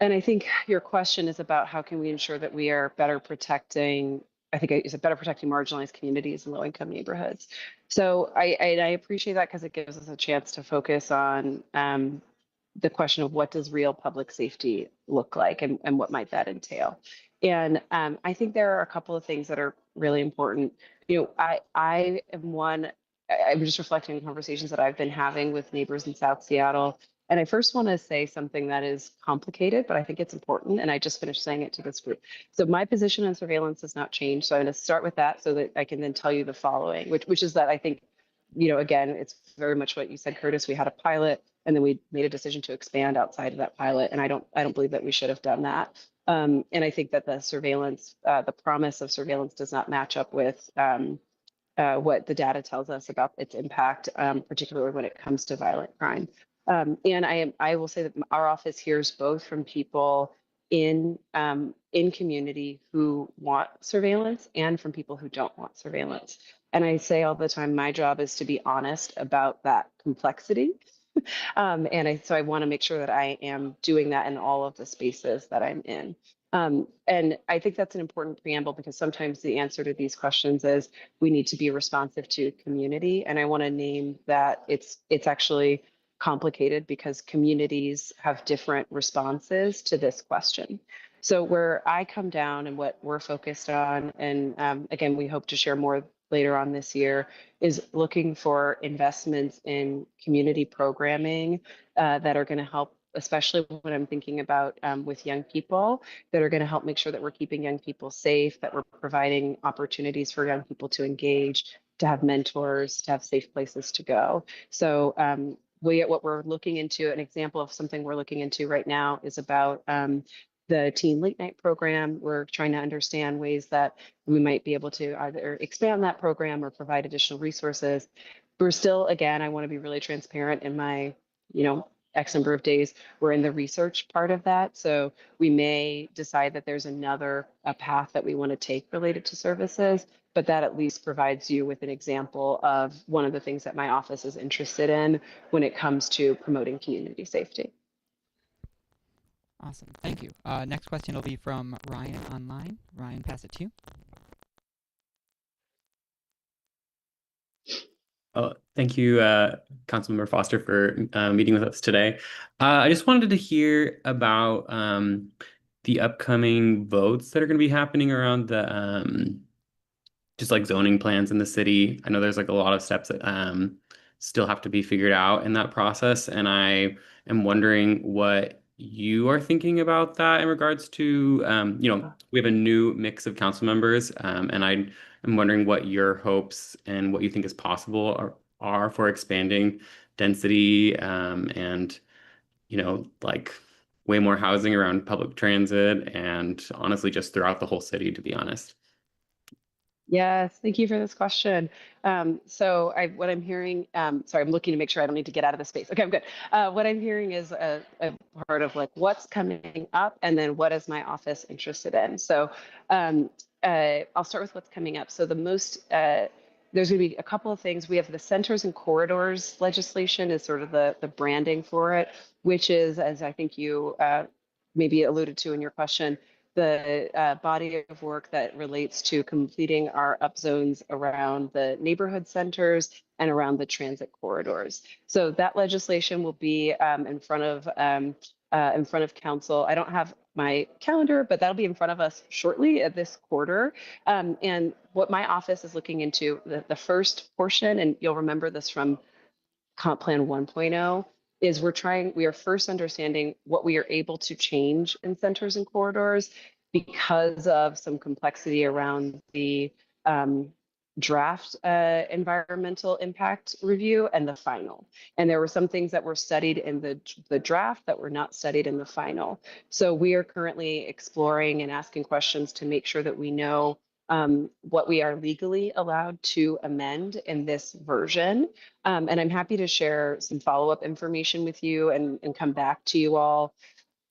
I think your question is about how can we ensure that we are better protecting, I think it's better protecting marginalized communities and low-income neighborhoods. So I appreciate that because it gives us a chance to focus on the question of what does real public safety look like and what might that entail. And I think there are a couple of things that are really important. I am one, I'm just reflecting on conversations that I've been having with neighbors in South Seattle. And I first want to say something that is complicated, but I think it's important. And I just finished saying it to this group. So my position on surveillance has not changed. So I'm going to start with that so that I can then tell you the following, which is that I think, again, it's very much what you said, Curtis. We had a pilot and then we made a decision to expand outside of that pilot. And I don't believe that we should have done that. And I think that the surveillance, the promise of surveillance does not match up with what the data tells us about its impact, particularly when it comes to violent crime. And I will say that our office hears both from people in community who want surveillance and from people who don't want surveillance. And I say all the time, my job is to be honest about that complexity. So I want to make sure that I am doing that in all of the spaces that I'm in. And I think that's an important preamble because sometimes the answer to these questions is we need to be responsive to community. And I want to name that it's actually complicated because communities have different responses to this question. So where I come down and what we're focused on, and again, we hope to share more later on this year, is looking for investments in community programming that are going to help, especially when I'm thinking about with young people, that are going to help make sure that we're keeping young people safe, that we're providing opportunities for young people to engage, to have mentors, to have safe places to go. So what we're looking into, an example of something we're looking into right now is about the teen late night program. We're trying to understand ways that we might be able to either expand that program or provide additional resources. We're still, again, I want to be really transparent in my, X number of days, we're in the research part of that. So we may decide that there's a path that we want to take related to services, but that at least provides you with an example of one of the things that my office is interested in when it comes to promoting community safety. Awesome. Thank you. Next question will be from Ryan online. Ryan, pass it to you. Thank you, Councilmember Foster, for meeting with us today. I just wanted to hear about the upcoming votes that are going to be happening around the just like zoning plans in the city. I know there's like a lot of steps that still have to be figured out in that process, and I am wondering what you are thinking about that in regards to, we have a new mix of council members, and I'm wondering what your hopes and what you think is possible are for expanding density, and, like way more housing around public transit and honestly just throughout the whole city, to be honest. Yes, thank you for this question. What I'm hearing, sorry, I'm looking to make sure I don't need to get out of the space. Okay, I'm good. What I'm hearing is a part of like what's coming up and then what is my office interested in. Um, I'll start with what's coming up. So there's going to be a couple of things. We have the centers and corridors legislation is sort of the branding for it, which is, as I think you maybe alluded to in your question, the body of work that relates to completing our upzones around the neighborhood centers and around the transit corridors. So that legislation will be in front of council. I don't have my calendar, but that'll be in front of us shortly at this quarter. And what my office is looking into, the first portion, and you'll remember this from Comp Plan 1.0, is we are first understanding what we are able to change in centers and corridors because of some complexity around the draft environmental impact review and the final. And there were some things that were studied in the draft that were not studied in the final. So we are currently exploring and asking questions to make sure that we know what we are legally allowed to amend in this version. And I'm happy to share some follow-up information with you and come back to you all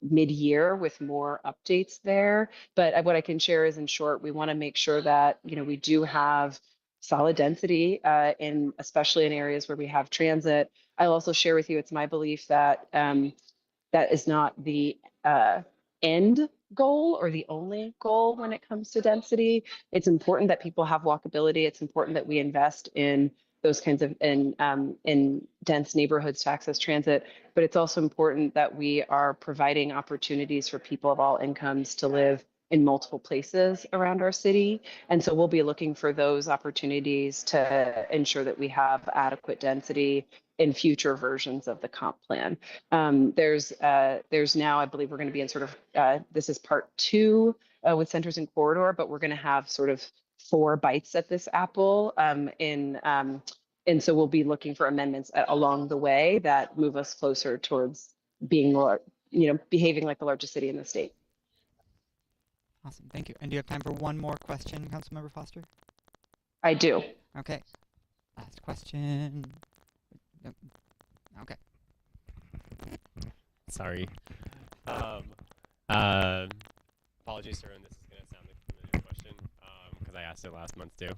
mid-year with more updates there. But what I can share is, in short, we want to make sure that we do have solid density especially in areas where we have transit. I'll also share with you, it's my belief that that is not the end goal or the only goal when it comes to density. It's important that people have walkability. It's important that we invest in those kinds of in dense neighborhoods to access transit. But it's also important that we are providing opportunities for people of all incomes to live in multiple places around our city. And so we'll be looking for those opportunities to ensure that we have adequate density in future versions of the comp plan. There's now, I believe we're going to be in sort of, this is part 2 with centers and corridor, but we're going to have sort of 4 bites at this apple and so we'll be looking for amendments along the way that move us closer towards being more, behaving like the largest city in the state. Awesome, thank you. And do you have time for one more question, Councilmember Foster? I do. Okay, last question. Okay. Sorry. Apologies to everyone. This is going to sound like a familiar question because I asked it last month too.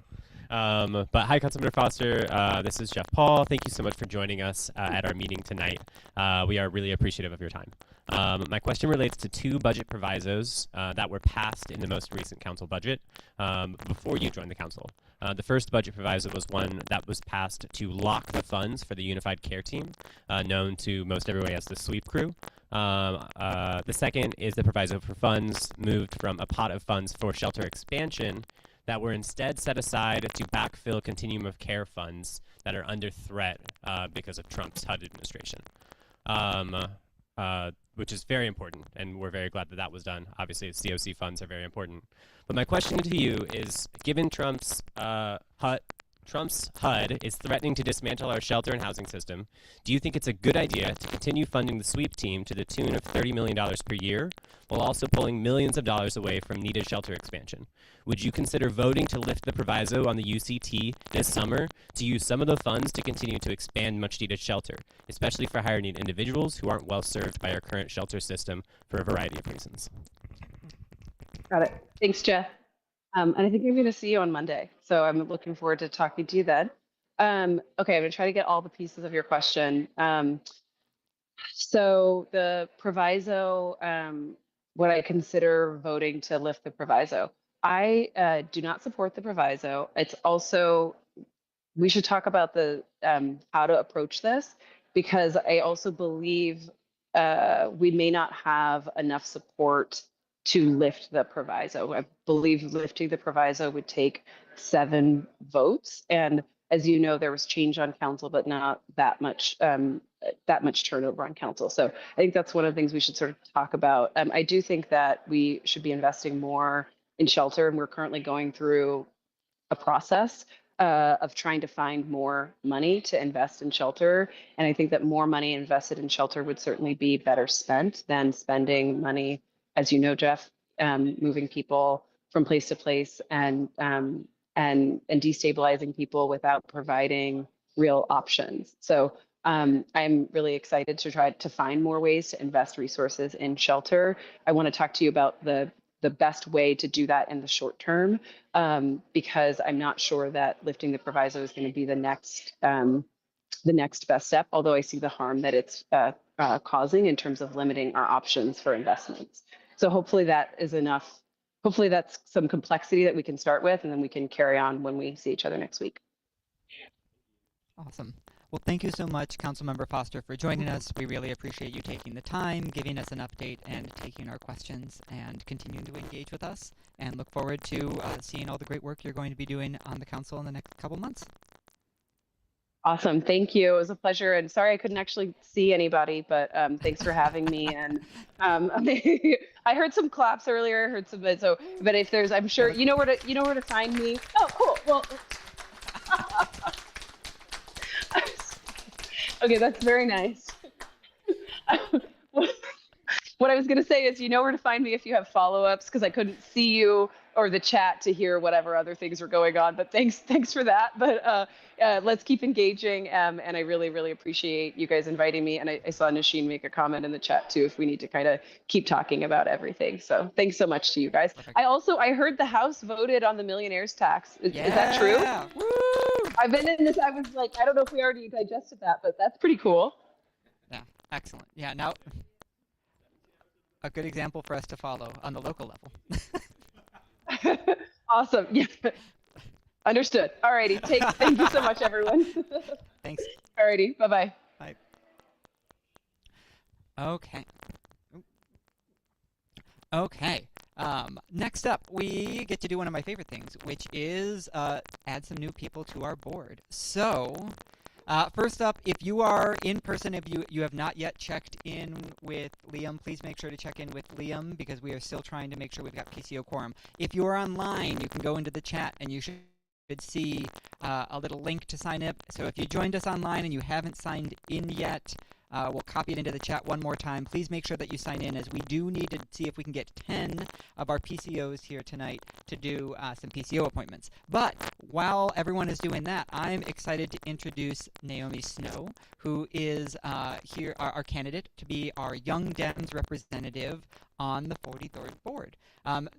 But hi, Councilmember Foster. This is Jeff Paul. Thank you so much for joining us at our meeting tonight. We are really appreciative of your time. My question relates to 2 budget provisos that were passed in the most recent council budget before you joined the council. The first budget proviso was one that was passed to lock the funds for the Unified Care Team, known to most everybody as the sweep crew. The second is the proviso for funds moved from a pot of funds for shelter expansion that were instead set aside to backfill continuum of care funds that are under threat because of Trump's HUD administration. Which is very important, and we're very glad that that was done. Obviously, COC funds are very important. But my question to you is, given Trump's HUD is threatening to dismantle our shelter and housing system, do you think it's a good idea to continue funding the sweep team to the tune of $30 million per year, while also pulling millions of dollars away from needed shelter expansion? Would you consider voting to lift the proviso on the UCT this summer to use some of the funds to continue to expand much-needed shelter, especially for higher-need individuals who aren't well served by our current shelter system for a variety of reasons? Got it. Thanks, Jeff. And I think I'm going to see you on Monday. So I'm looking forward to talking to you then. Okay, I'm going to try to get all the pieces of your question. So the proviso, what I consider voting to lift the proviso. I do not support the proviso. It's also, we should talk about the how to approach this, because I also believe we may not have enough support to lift the proviso. I believe lifting the proviso would take 7 votes. And as you know, there was change on council, but not that much turnover on council. So I think that's one of the things we should sort of talk about. I do think that we should be investing more in shelter, and we're currently going through a process of trying to find more money to invest in shelter. And I think that more money invested in shelter would certainly be better spent than spending money, as you know, Jeff, moving people from place to place and and destabilizing people without providing real options. So I'm really excited to try to find more ways to invest resources in shelter. I want to talk to you about the best way to do that in the short term, because I'm not sure that lifting the proviso is going to be the next best step, although I see the harm that it's causing in terms of limiting our options for investments. So hopefully that is enough. Hopefully that's some complexity that we can start with, and then we can carry on when we see each other next week. Awesome. Well, thank you so much, Councilmember Foster, for joining us. We really appreciate you taking the time, giving us an update, and taking our questions, and continuing to engage with us. And look forward to seeing all the great work you're going to be doing on the council in the next couple months. Awesome. Thank you. It was a pleasure. And sorry I couldn't actually see anybody, but thanks for having me. And I heard some claps earlier. I heard some, but if there's, I'm sure you know where to find me. Oh, cool. Well, okay, that's very nice. What I was going to say is, you know where to find me if you have follow-ups, because I couldn't see you or the chat to hear whatever other things were going on. But thanks for that. But let's keep engaging. And I really, really appreciate you guys inviting me. And I saw Nasheen make a comment in the chat too, if we need to kind of keep talking about everything. So thanks so much to you guys. Perfect. I heard the House voted on the millionaire's tax. Is that true? Woo! I've been in this. I was like, I don't know if we already digested that, but that's pretty cool. Yeah, excellent. Yeah, now a good example for us to follow on the local level. Awesome. Yeah. Understood. All righty. Thank you so much, everyone. Thanks. All righty. Bye-bye. Bye. Okay. Okay. Next up, we get to do one of my favorite things, which is add some new people to our board. So, first up, if you are in person, if you have not yet checked in with Liam, please make sure to check in with Liam, because we are still trying to make sure we've got PCO quorum. If you are online, you can go into the chat and you should see a little link to sign up. So if you joined us online and you haven't signed in yet, we'll copy it into the chat one more time. Please make sure that you sign in, as we do need to see if we can get 10 of our PCOs here tonight to do some PCO appointments. But while everyone is doing that, I'm excited to introduce Naomi Snow, who is here, our candidate to be our Young Dems representative on the 43rd board.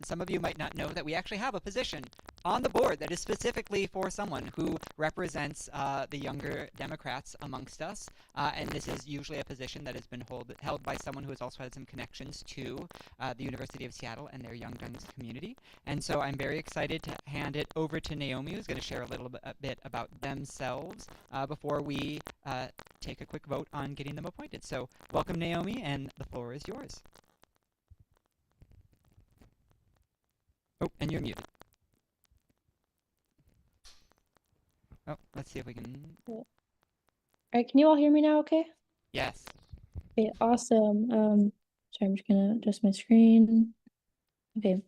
Some of you might not know that we actually have a position on the board that is specifically for someone who represents the younger Democrats amongst us, and this is usually a position that has been held by someone who has also had some connections to the University of Seattle and their Young Dems community. And so I'm very excited to hand it over to Naomi, who's going to share a bit about themselves before we take a quick vote on getting them appointed. So welcome, Naomi, and the floor is yours. Oh, and you're muted. Oh, let's see if we can. All right, can you all hear me now? Okay. Yes. Okay, awesome. Sorry, I'm just gonna adjust my screen. Okay.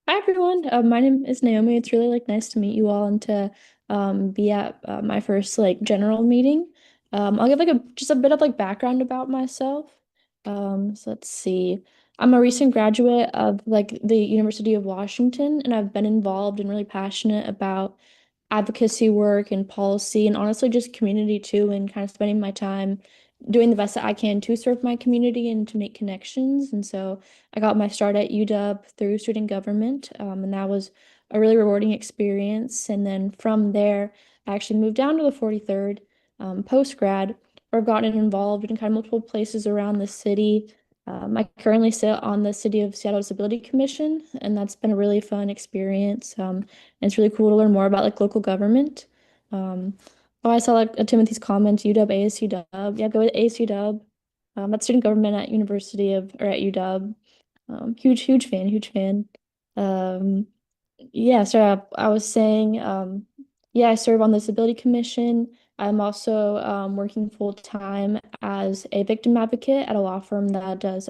Hi everyone. My name is Naomi. It's really nice to meet you all and to be at my first general meeting. I'll give just a bit of background about myself. So let's see. I'm a recent graduate of the University of Washington, and I've been involved and really passionate about advocacy work and policy, and honestly just community too, and kind of spending my time doing the best that I can to serve my community and to make connections. And so I got my start at UW through student government, and that was a really rewarding experience. And then from there, I actually moved down to the 43rd post-grad, where I've gotten involved in kind of multiple places around the city. I currently sit on the City of Seattle Disability Commission, and that's been a really fun experience. And it's really cool to learn more about local government. Oh, I saw Timothy's comments, UW, ASU Dub. Yeah, go with ASU Dub. That's student government at at UW. Huge fan, huge fan. Yeah, so I was saying, yeah, I serve on the Disability Commission. I'm also working full time as a victim advocate at a law firm that does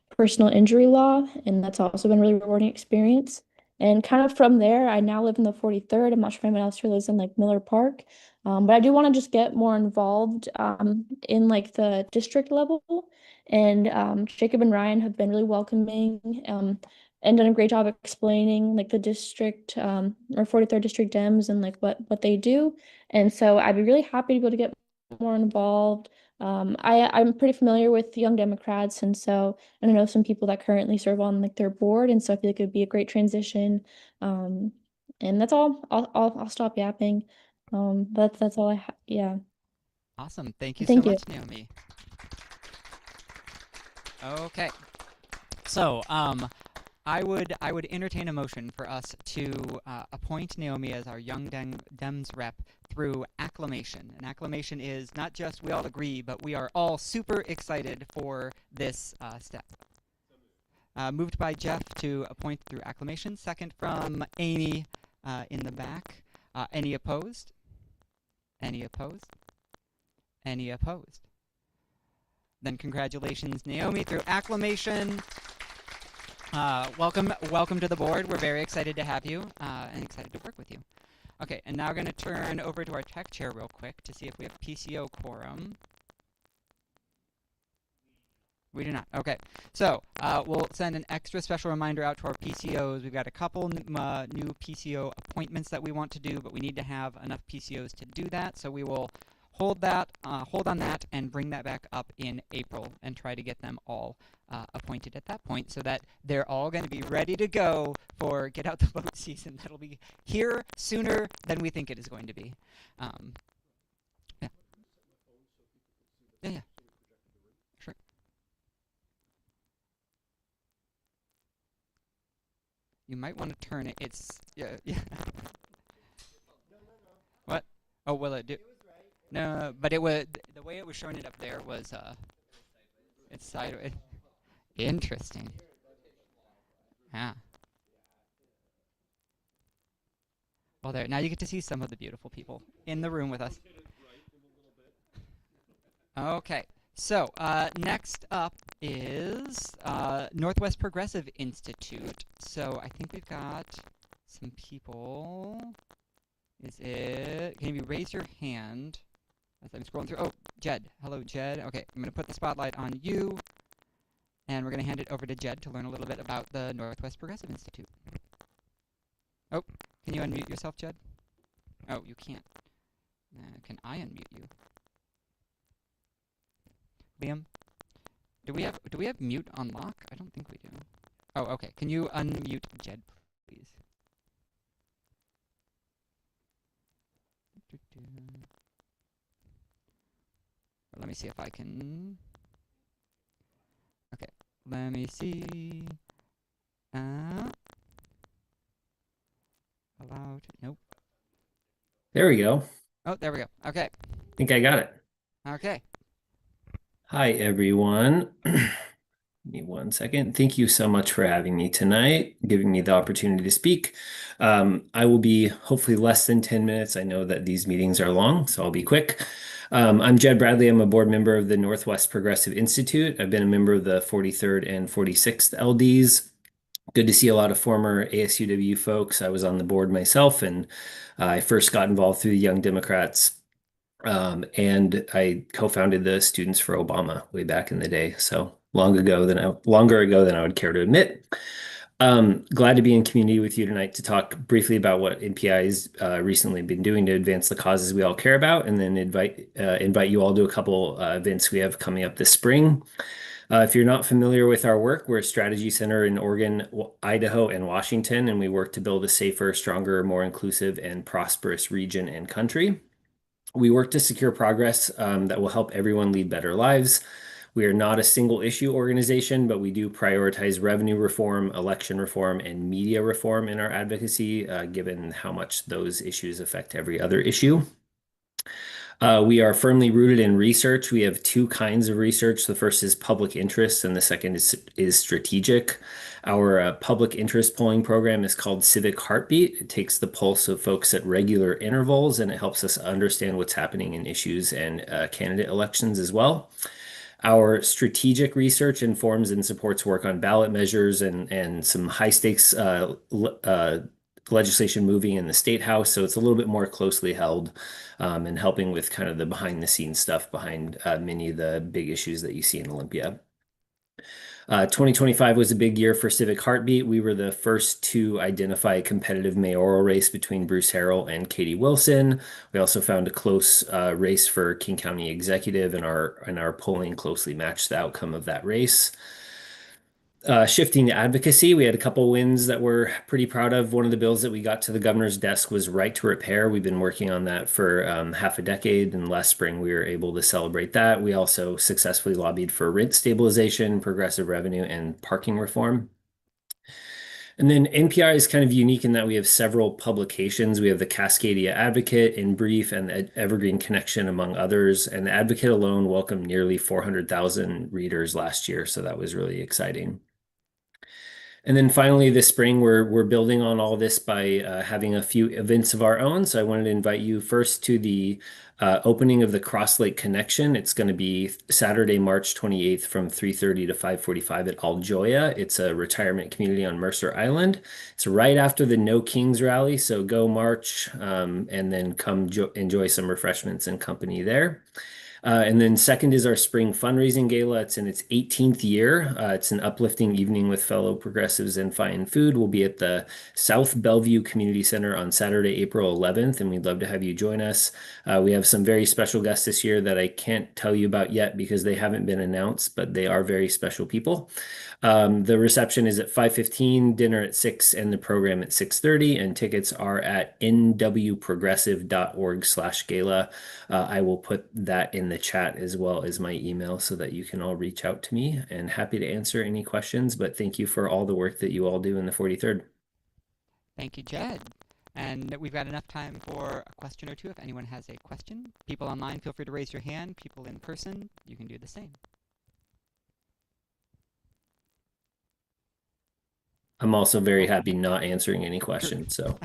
personal injury law, and that's also been a really rewarding experience. And kind of from there, I now live in the 43rd. I'm not sure if anyone else here lives in Miller Park, but I do want to just get more involved in the district level. And Jacob and Ryan have been really welcoming. and done a great job explaining like the district or 43rd District Dems and like what they do. And so I'd be really happy to be able to get more involved. I'm pretty familiar with Young Democrats, and so I know some people that currently serve on like their board, and so I feel like it would be a great transition. And that's all. I'll stop yapping. That's all I have. Yeah. Awesome. Thank you so Thank you. much, Naomi. Okay. So, I would entertain a motion for us to appoint Naomi as our Young Dems rep through acclamation. And acclamation is not just we all agree, but we are all super excited for this step. Moved by Jeff to appoint through acclamation. Second from Amy in the back. Any opposed? Any opposed? Any opposed? Then congratulations, Naomi, through acclamation. Welcome to the board. We're very excited to have you and excited to work with you. Okay, and now we're going to turn over to our tech chair real quick to see if we have PCO quorum. We do not. Okay, so we'll send an extra special reminder out to our PCOs. We've got a couple new PCO appointments that we want to do, but we need to have enough PCOs to do that. So we will hold on that, and bring that back up in April, and try to get them all appointed at that point, so that they're all going to be ready to go for get out the vote season. That'll be here sooner than we think it is going to be. Yeah. Yeah. Sure. You might want to turn it. It's yeah. What? Oh, will it do? No, but it was the way it was showing it up there was it's sideways. Interesting. Yeah. Well, there. Now you get to see some of the beautiful people in the room with us. Okay. So next up is Northwest Progressive Institute. So I think we've got some people. Can you raise your hand? As I'm scrolling through. Oh, Jed. Hello, Jed. Okay, I'm going to put the spotlight on you, and we're going to hand it over to Jed to learn a little bit about the Northwest Progressive Institute. Oh, can you unmute yourself, Jed? Oh, you can't. Can I unmute you? Liam, do we have mute on lock? I don't think we do. Oh, okay. Can you unmute Jed, please? Let me see if I can. Okay, let me see. Allowed. Nope. There we go. Oh, there we go. Okay. I think I got it. Okay. Hi, everyone. Give me 1 second. Thank you so much for having me tonight, giving me the opportunity to speak. I will be hopefully less than 10 minutes. I know that these meetings are long, so I'll be quick. I'm Jed Bradley. I'm a board member of the Northwest Progressive Institute. I've been a member of the 43rd and 46th LDs. Good to see a lot of former ASUW folks. I was on the board myself, and I first got involved through the Young Democrats. And I co-founded the Students for Obama way back in the day. So longer ago than I would care to admit. Glad to be in community with you tonight to talk briefly about what NPI's recently been doing to advance the causes we all care about, and then invite you all to a couple events we have coming up this spring. If you're not familiar with our work, we're a strategy center in Oregon, Idaho, and Washington, and we work to build a safer, stronger, more inclusive, and prosperous region and country. We work to secure progress that will help everyone lead better lives. We are not a single issue organization, but we do prioritize revenue reform, election reform, and media reform in our advocacy, given how much those issues affect every other issue. We are firmly rooted in research. We have two kinds of research. The first is public interest, and the second is strategic. Our public interest polling program is called Civic Heartbeat. It takes the pulse of folks at regular intervals, and it helps us understand what's happening in issues and candidate elections as well. Our strategic research informs and supports work on ballot measures and some high stakes legislation moving in the state house. So it's a little bit more closely held and helping with kind of the behind the scenes stuff behind many of the big issues that you see in Olympia. 2025 was a big year for Civic Heartbeat. We were the first to identify a competitive mayoral race between Bruce Harrell and Katie Wilson. We also found a close race for King County Executive, and our polling closely matched the outcome of that race. Shifting to advocacy, we had a couple wins that we're pretty proud of. One of the bills that we got to the governor's desk was right to repair. We've been working on that for half a decade, and last spring we were able to celebrate that. We also successfully lobbied for rent stabilization, progressive revenue, and parking reform. And then NPI is kind of unique in that we have several publications. We have the Cascadia Advocate, In Brief, and the Evergreen Connection, among others. And the Advocate alone welcomed nearly 400,000 readers last year, so that was really exciting. And then finally, this spring, we're building on all this by having a few events of our own. So I wanted to invite you first to the opening of the Cross Lake Connection. It's going to be Saturday, March 28th from 3:30 to 5:45 at Aljoya. It's a retirement community on Mercer Island. It's right after the No Kings rally, so go march and then come enjoy some refreshments and company there. And then second is our spring fundraising gala. It's in its 18th year. It's an uplifting evening with fellow progressives and fine food. We'll be at the South Bellevue Community Center on Saturday, April 11th, and we'd love to have you join us. We have some very special guests this year that I can't tell you about yet because they haven't been announced, but they are very special people. The reception is at 5:15, dinner at 6, and the program at 6:30, and tickets are at nwprogressive.org/gala. I will put that in the chat as well as my email so that you can all reach out to me, and happy to answer any questions, but thank you for all the work that you all do in the 43rd. Thank you, Jed. And we've got enough time for a question or two if anyone has a question. People online, feel free to raise your hand. People in person, you can do the same. I'm also very happy not answering any questions. So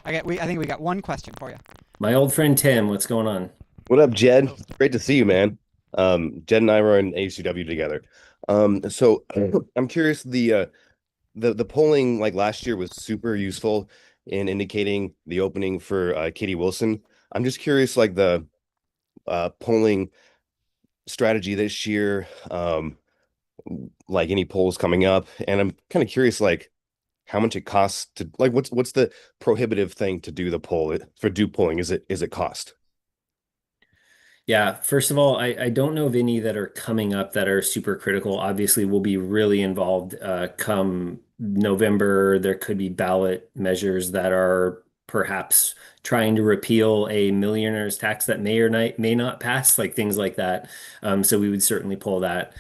I think we got one question for you. my old friend Tim, what's going on? What up, Jed? Great to see you, man. Jed and I were in ACW together. So I'm curious, the polling like last year was super useful in indicating the opening for Katie Wilson. I'm just curious, like the polling strategy this year, like any polls coming up, and I'm kind of curious, like how much it costs to like what's the prohibitive thing to do the poll for do polling? Is it cost? Yeah, first of all, I don't know of any that are coming up that are super critical. Obviously, we'll be really involved come November. There could be ballot measures that are perhaps trying to repeal a millionaire's tax that may or may not pass, like things like that. So we would certainly pull that.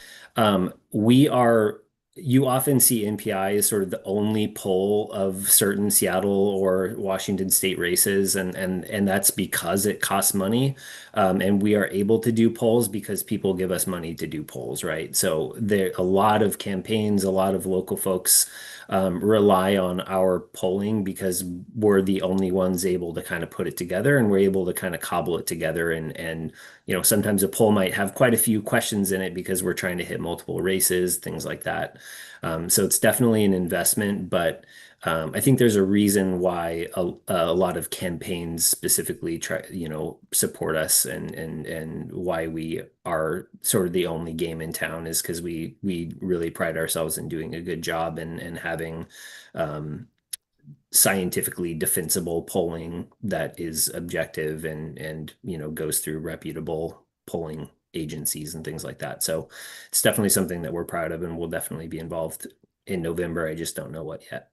You often see NPI as sort of the only poll of certain Seattle or Washington state races, and that's because it costs money. And we are able to do polls because people give us money to do polls, right? So there a lot of campaigns, a lot of local folks rely on our polling because we're the only ones able to kind of put it together, and we're able to kind of cobble it together. And sometimes a poll might have quite a few questions in it because we're trying to hit multiple races, things like that. So it's definitely an investment, but I think there's a reason why a lot of campaigns specifically support us, and why we are sort of the only game in town is because we really pride ourselves in doing a good job and having scientifically defensible polling that is objective and goes through reputable polling agencies and things like that. So it's definitely something that we're proud of, and we'll definitely be involved in November. I just don't know what yet.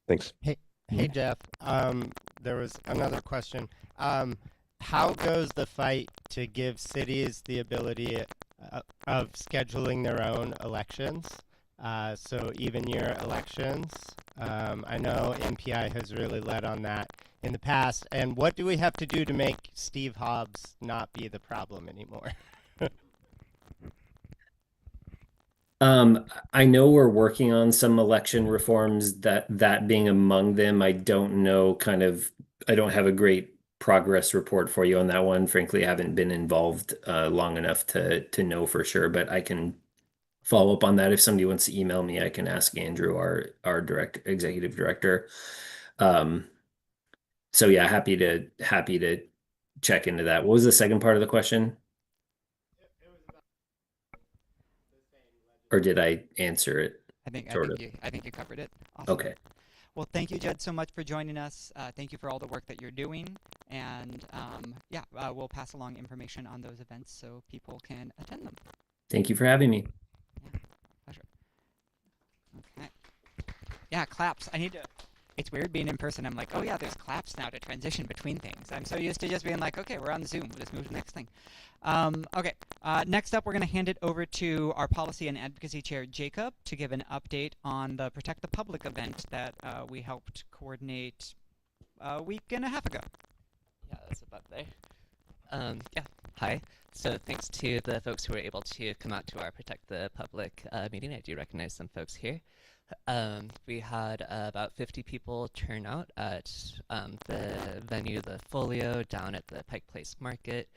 Thanks. Hey Jeff. There was another question. How goes the fight to give cities the ability of scheduling their own elections? So even year elections. I know NPI has really led on that in the past. And what do we have to do to make Steve Hobbs not be the problem anymore? I know we're working on some election reforms, that being among them. I don't know, I don't have a great progress report for you on that one. Frankly, I haven't been involved long enough to know for sure, but I can follow up on that. If somebody wants to email me, I can ask Andrew, our executive director. So yeah, happy to check into that. What was the second part of the question? or did I answer it? I think Sort of. I think you covered it. Awesome. Okay. Well, thank you, Jed, so much for joining us. Thank you for all the work that you're doing. And yeah, we'll pass along information on those events so people can attend them. Thank you for having me. Yeah, pleasure. Okay. Yeah, claps. I need to. It's weird being in person. I'm like, oh yeah, there's claps now to transition between things. I'm so used to just being like, okay, we're on Zoom. We'll just move to the next thing. Okay. Next up, we're going to hand it over to our policy and advocacy chair, Jacob, to give an update on the Protect the Public event that we helped coordinate a week and a half ago. Yeah, that's about there. Yeah, hi. So thanks to the folks who were able to come out to our Protect the Public meeting. I do recognize some folks here. We had about 50 people turn out at the venue, the Folio, down at the Pike Place Market,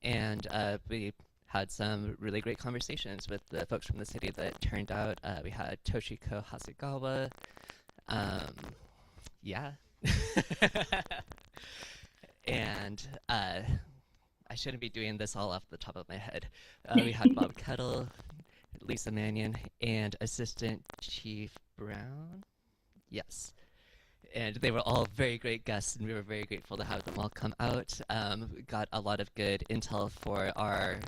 and we had some really great conversations with the folks from the city that turned out. We had Toshiko Hasegawa. Yeah. And I shouldn't be doing this all off the top of my head. We had Bob Kettle, Lisa Mannion, and Assistant Chief Brown. Yes. And they were all very great guests, and we were very grateful to have them all come out. We got a lot of good intel for our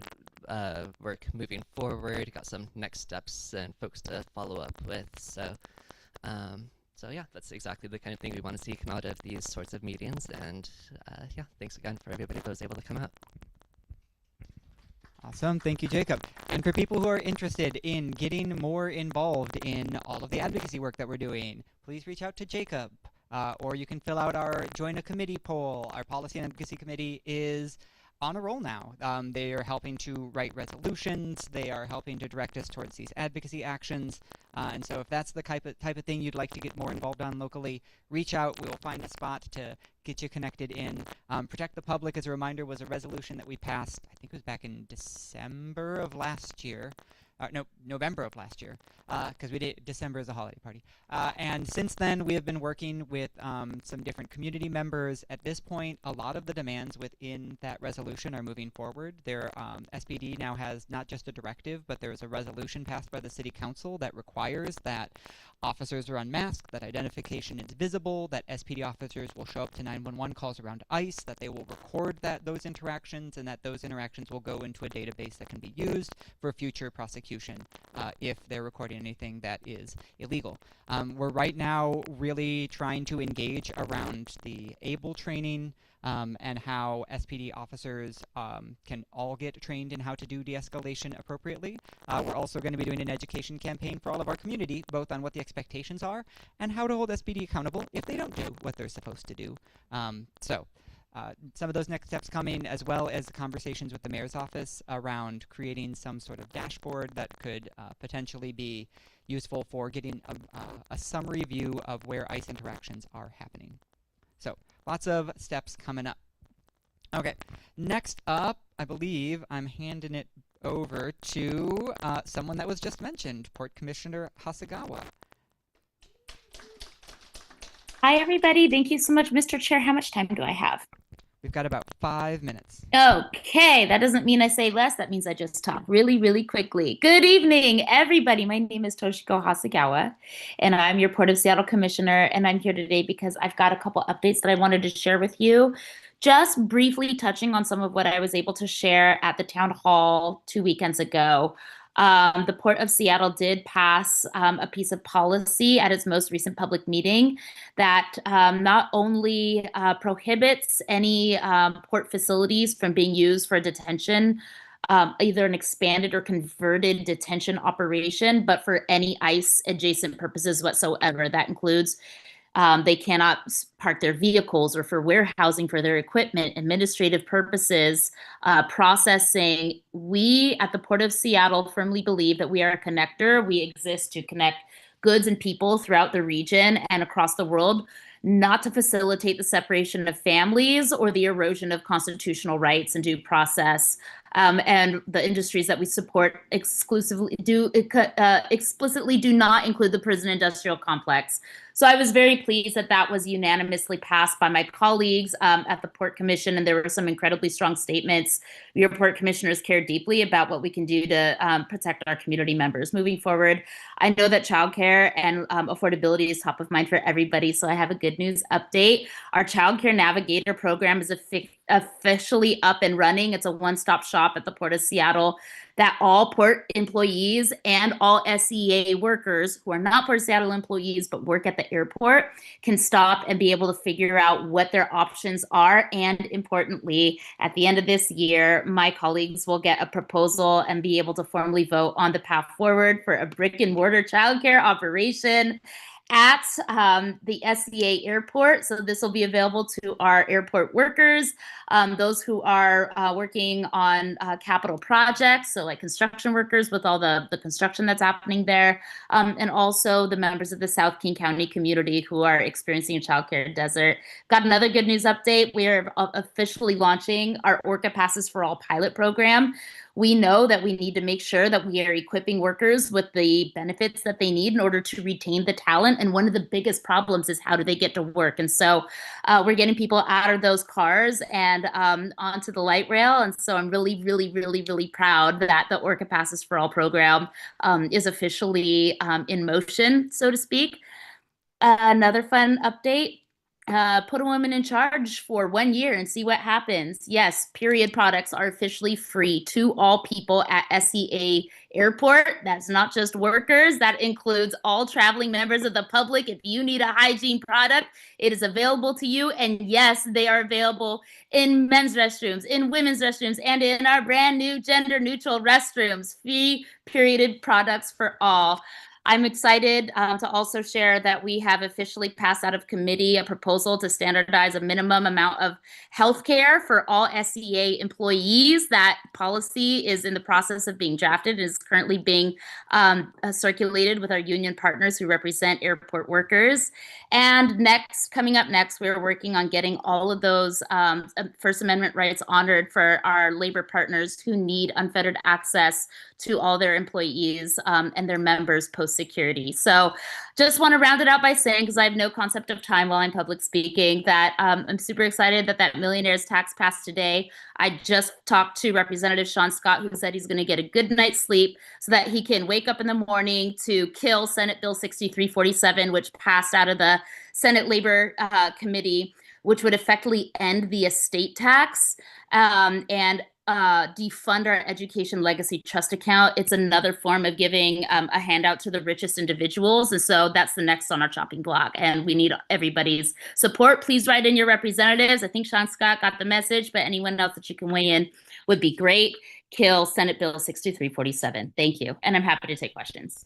work moving forward, got some next steps and folks to follow up with. So yeah, that's exactly the kind of thing we want to see come out of these sorts of meetings. And yeah, thanks again for everybody that was able to come out. Awesome. Thank you, Jacob. And for people who are interested in getting more involved in all of the advocacy work that we're doing, please reach out to Jacob. Or you can fill out our join a committee poll. Our policy and advocacy committee is on a roll now. They are helping to write resolutions. They are helping to direct us towards these advocacy actions. And so if that's the type of thing you'd like to get more involved on locally, reach out. We'll find a spot to get you connected in. Protect the Public, as a reminder, was a resolution that we passed, I think it was back in December of last year. No, November of last year, because we did December as a holiday party. And since then, we have been working with some different community members. At this point, a lot of the demands within that resolution are moving forward. SPD now has not just a directive, but there is a resolution passed by the City Council that requires that officers are unmasked, that identification is visible, that SPD officers will show up to 911 calls around ICE, that they will record those interactions, and that those interactions will go into a database that can be used for future prosecution if they're recording anything that is illegal. We're right now really trying to engage around the ABLE training and how SPD officers can all get trained in how to do de-escalation appropriately. We're also going to be doing an education campaign for all of our community, both on what the expectations are and how to hold SPD accountable if they don't do what they're supposed to do. Some of those next steps coming, as well as the conversations with the mayor's office around creating some sort of dashboard that could potentially be useful for getting a summary view of where ICE interactions are happening. So lots of steps coming up. Okay, next up, I believe I'm handing it over to someone that was just mentioned, Port Commissioner Hasegawa. Hi, everybody. Thank you so much, Mr. Chair. How much time do I have? We've got about 5 minutes. Okay, that doesn't mean I say less. That means I just talk really, really quickly. Good evening, everybody. My name is Toshiko Hasegawa, and I'm your Port of Seattle Commissioner, and I'm here today because I've got a couple updates that I wanted to share with you. Just briefly touching on some of what I was able to share at the town hall 2 weekends ago. The Port of Seattle did pass a piece of policy at its most recent public meeting that not only prohibits any port facilities from being used for detention, either an expanded or converted detention operation, but for any ICE adjacent purposes whatsoever. That includes they cannot park their vehicles or for warehousing for their equipment, administrative purposes, processing. We at the Port of Seattle firmly believe that we are a connector. We exist to connect goods and people throughout the region and across the world, not to facilitate the separation of families or the erosion of constitutional rights and due process. and the industries that we support explicitly do not include the prison industrial complex. So I was very pleased that that was unanimously passed by my colleagues at the Port Commission, and there were some incredibly strong statements. Your Port Commissioners care deeply about what we can do to protect our community members moving forward. I know that childcare and affordability is top of mind for everybody, so I have a good news update. Our Childcare Navigator program is officially up and running. It's a one-stop shop at the Port of Seattle that all Port employees and all SEA workers who are not Port of Seattle employees but work at the airport can stop and be able to figure out what their options are. And importantly, at the end of this year, my colleagues will get a proposal and be able to formally vote on the path forward for a brick and mortar childcare operation at the SEA airport. So this will be available to our airport workers, those who are working on capital projects, so like construction workers with all the construction that's happening there, and also the members of the South King County community who are experiencing a childcare desert. Got another good news update. We are officially launching our Orca Passes for All pilot program. We know that we need to make sure that we are equipping workers with the benefits that they need in order to retain the talent. And one of the biggest problems is how do they get to work? And so we're getting people out of those cars and onto the light rail. And so I'm really, really, really, really proud that the Orca Passes for All program is officially in motion, so to speak. Another fun update. Put a woman in charge for 1 year and see what happens. Yes, period products are officially free to all people at SEA Airport. That's not just workers. That includes all traveling members of the public. If you need a hygiene product, it is available to you. And yes, they are available in men's restrooms, in women's restrooms, and in our brand new gender neutral restrooms. Free period products for all. I'm excited to also share that we have officially passed out of committee a proposal to standardize a minimum amount of health care for all SEA employees. That policy is in the process of being drafted and is currently being circulated with our union partners who represent airport workers. And coming up next, we're working on getting all of those First Amendment rights honored for our labor partners who need unfettered access to all their employees and their members post-security. So just want to round it out by saying, because I have no concept of time while I'm public speaking, that I'm super excited that millionaire's tax passed today. I just talked to Representative Sean Scott, who said he's going to get a good night's sleep so that he can wake up in the morning to kill Senate Bill 6347, which passed out of the Senate Labor Committee, which would effectively end the estate tax and defund our education legacy trust account. It's another form of giving a handout to the richest individuals. And so that's the next on our chopping block. And we need everybody's support. Please write in your representatives. I think Sean Scott got the message, but anyone else that you can weigh in would be great. Kill Senate Bill 6347. Thank you. And I'm happy to take questions.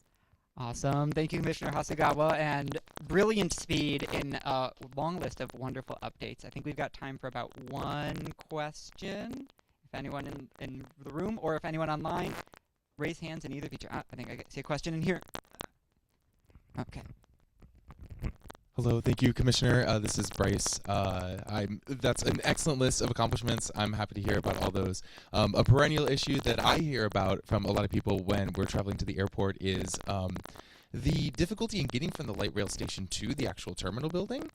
Awesome. Thank you, Commissioner Hasegawa, and brilliant speed in a long list of wonderful updates. I think we've got time for about one question. If anyone in the room or if anyone online, raise hands in either feature. I think I see a question in here. Okay. Hello, thank you, Commissioner. This is Bryce. That's an excellent list of accomplishments. I'm happy to hear about all those. A perennial issue that I hear about from a lot of people when we're traveling to the airport is the difficulty in getting from the light rail station to the actual terminal building.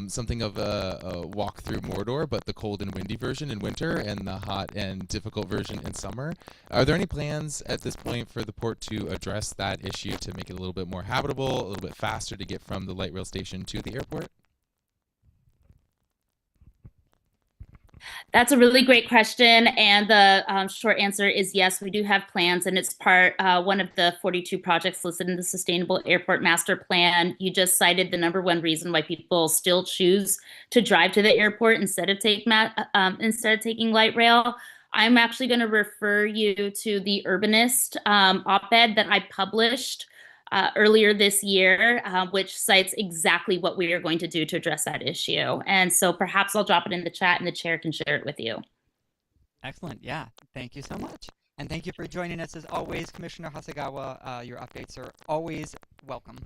Something of a walk through Mordor, but the cold and windy version in winter and the hot and difficult version in summer. Are there any plans at this point for the port to address that issue to make it a little bit more habitable, a little bit faster to get from the light rail station to the airport? That's a really great question. And the short answer is yes, we do have plans. And it's one of the 42 projects listed in the Sustainable Airport Master Plan. You just cited the number one reason why people still choose to drive to the airport instead of taking light rail. I'm actually going to refer you to the Urbanist op-ed that I published earlier this year, which cites exactly what we are going to do to address that issue. And so perhaps I'll drop it in the chat and the chair can share it with you. Excellent. Yeah. Thank you so much. And thank you for joining us as always, Commissioner Hasegawa. Your updates are always welcome.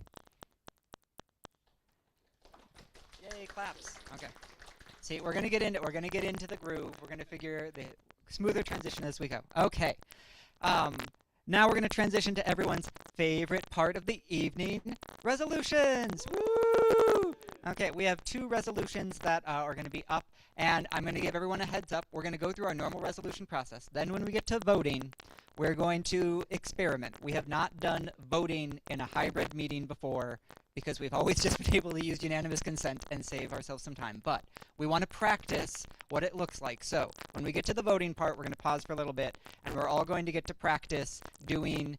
Yay, claps. Okay. See, we're gonna get into the groove. We're gonna figure the smoother transition as we go. Okay. Now we're going to transition to everyone's favorite part of the evening, resolutions. Woo! Okay, we have 2 resolutions that are going to be up, and I'm going to give everyone a heads up. We're going to go through our normal resolution process. Then when we get to voting, we're going to experiment. We have not done voting in a hybrid meeting before because we've always just been able to use unanimous consent and save ourselves some time. But we want to practice what it looks like. So when we get to the voting part, we're going to pause for a little bit, and we're all going to get to practice doing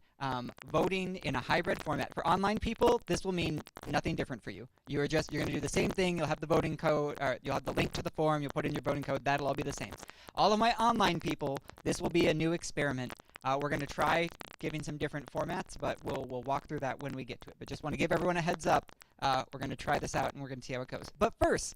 voting in a hybrid format. For online people, this will mean nothing different for you. You're going to do the same thing. You'll have the voting code, or you'll have the link to the form. You'll put in your voting code. That'll all be the same. All of my online people, this will be a new experiment. We're going to try giving some different formats, but we'll walk through that when we get to it. But just want to give everyone a heads up. We're going to try this out, and we're going to see how it goes. But first,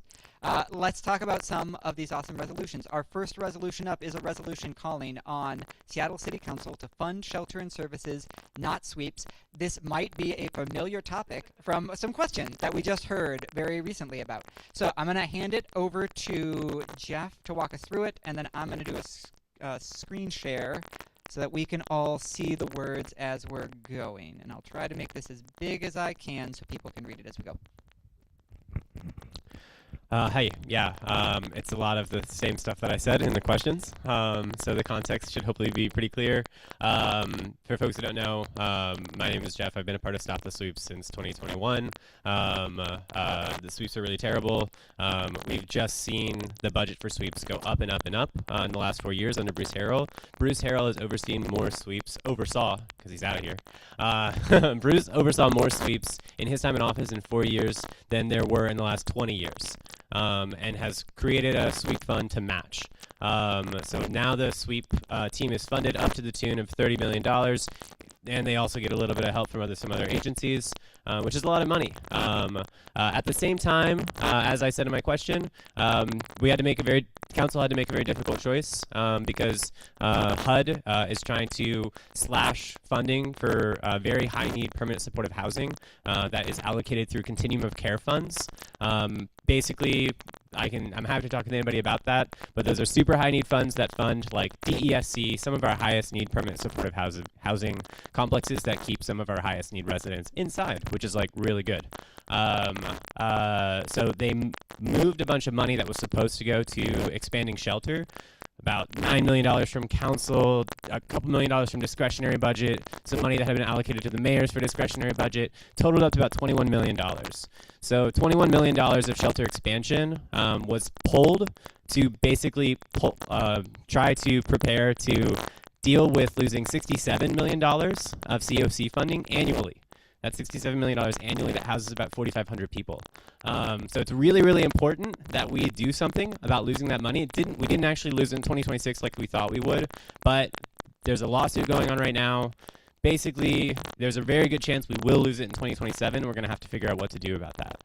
let's talk about some of these awesome resolutions. Our first resolution up is a resolution calling on Seattle City Council to fund shelter and services, not sweeps. This might be a familiar topic from some questions that we just heard very recently about. So I'm going to hand it over to Jeff to walk us through it, and then I'm going to do a screen share so that we can all see the words as we're going. And I'll try to make this as big as I can so people can read it as we go. Hey, yeah, it's a lot of the same stuff that I said in the questions, so the context should hopefully be pretty clear. For folks who don't know, my name is Jeff. I've been a part of Stop the Sweeps since 2021. The sweeps are really terrible. We've just seen the budget for sweeps go up and up and up in the last 4 years under Bruce Harrell. Bruce Harrell has oversaw, because he's out of here. Bruce oversaw more sweeps in his time in office in 4 years than there were in the last 20 years. And has created a sweep fund to match. So now the sweep team is funded up to the tune of $30 million, and they also get a little bit of help from some other agencies, which is a lot of money. At the same time, as I said in my question, council had to make a very difficult choice because HUD is trying to slash funding for very high need permanent supportive housing that is allocated through continuum of care funds. Basically, I'm happy to talk to anybody about that, but those are super high need funds that fund like DESC, some of our highest need permanent supportive housing complexes that keep some of our highest need residents inside, which is like really good. So they moved a bunch of money that was supposed to go to expanding shelter, about $9 million from council, a couple $1 million from discretionary budget, some money that had been allocated to the mayors for discretionary budget, totaled up to about $21 million. So $21 million of shelter expansion was pulled to basically try to prepare to deal with losing $67 million of COC funding annually. That's $67 million annually that houses about 4,500 people. So it's really, really important that we do something about losing that money. We didn't actually lose it in 2026 like we thought we would, but there's a lawsuit going on right now. Basically, there's a very good chance we will lose it in 2027. We're going to have to figure out what to do about that.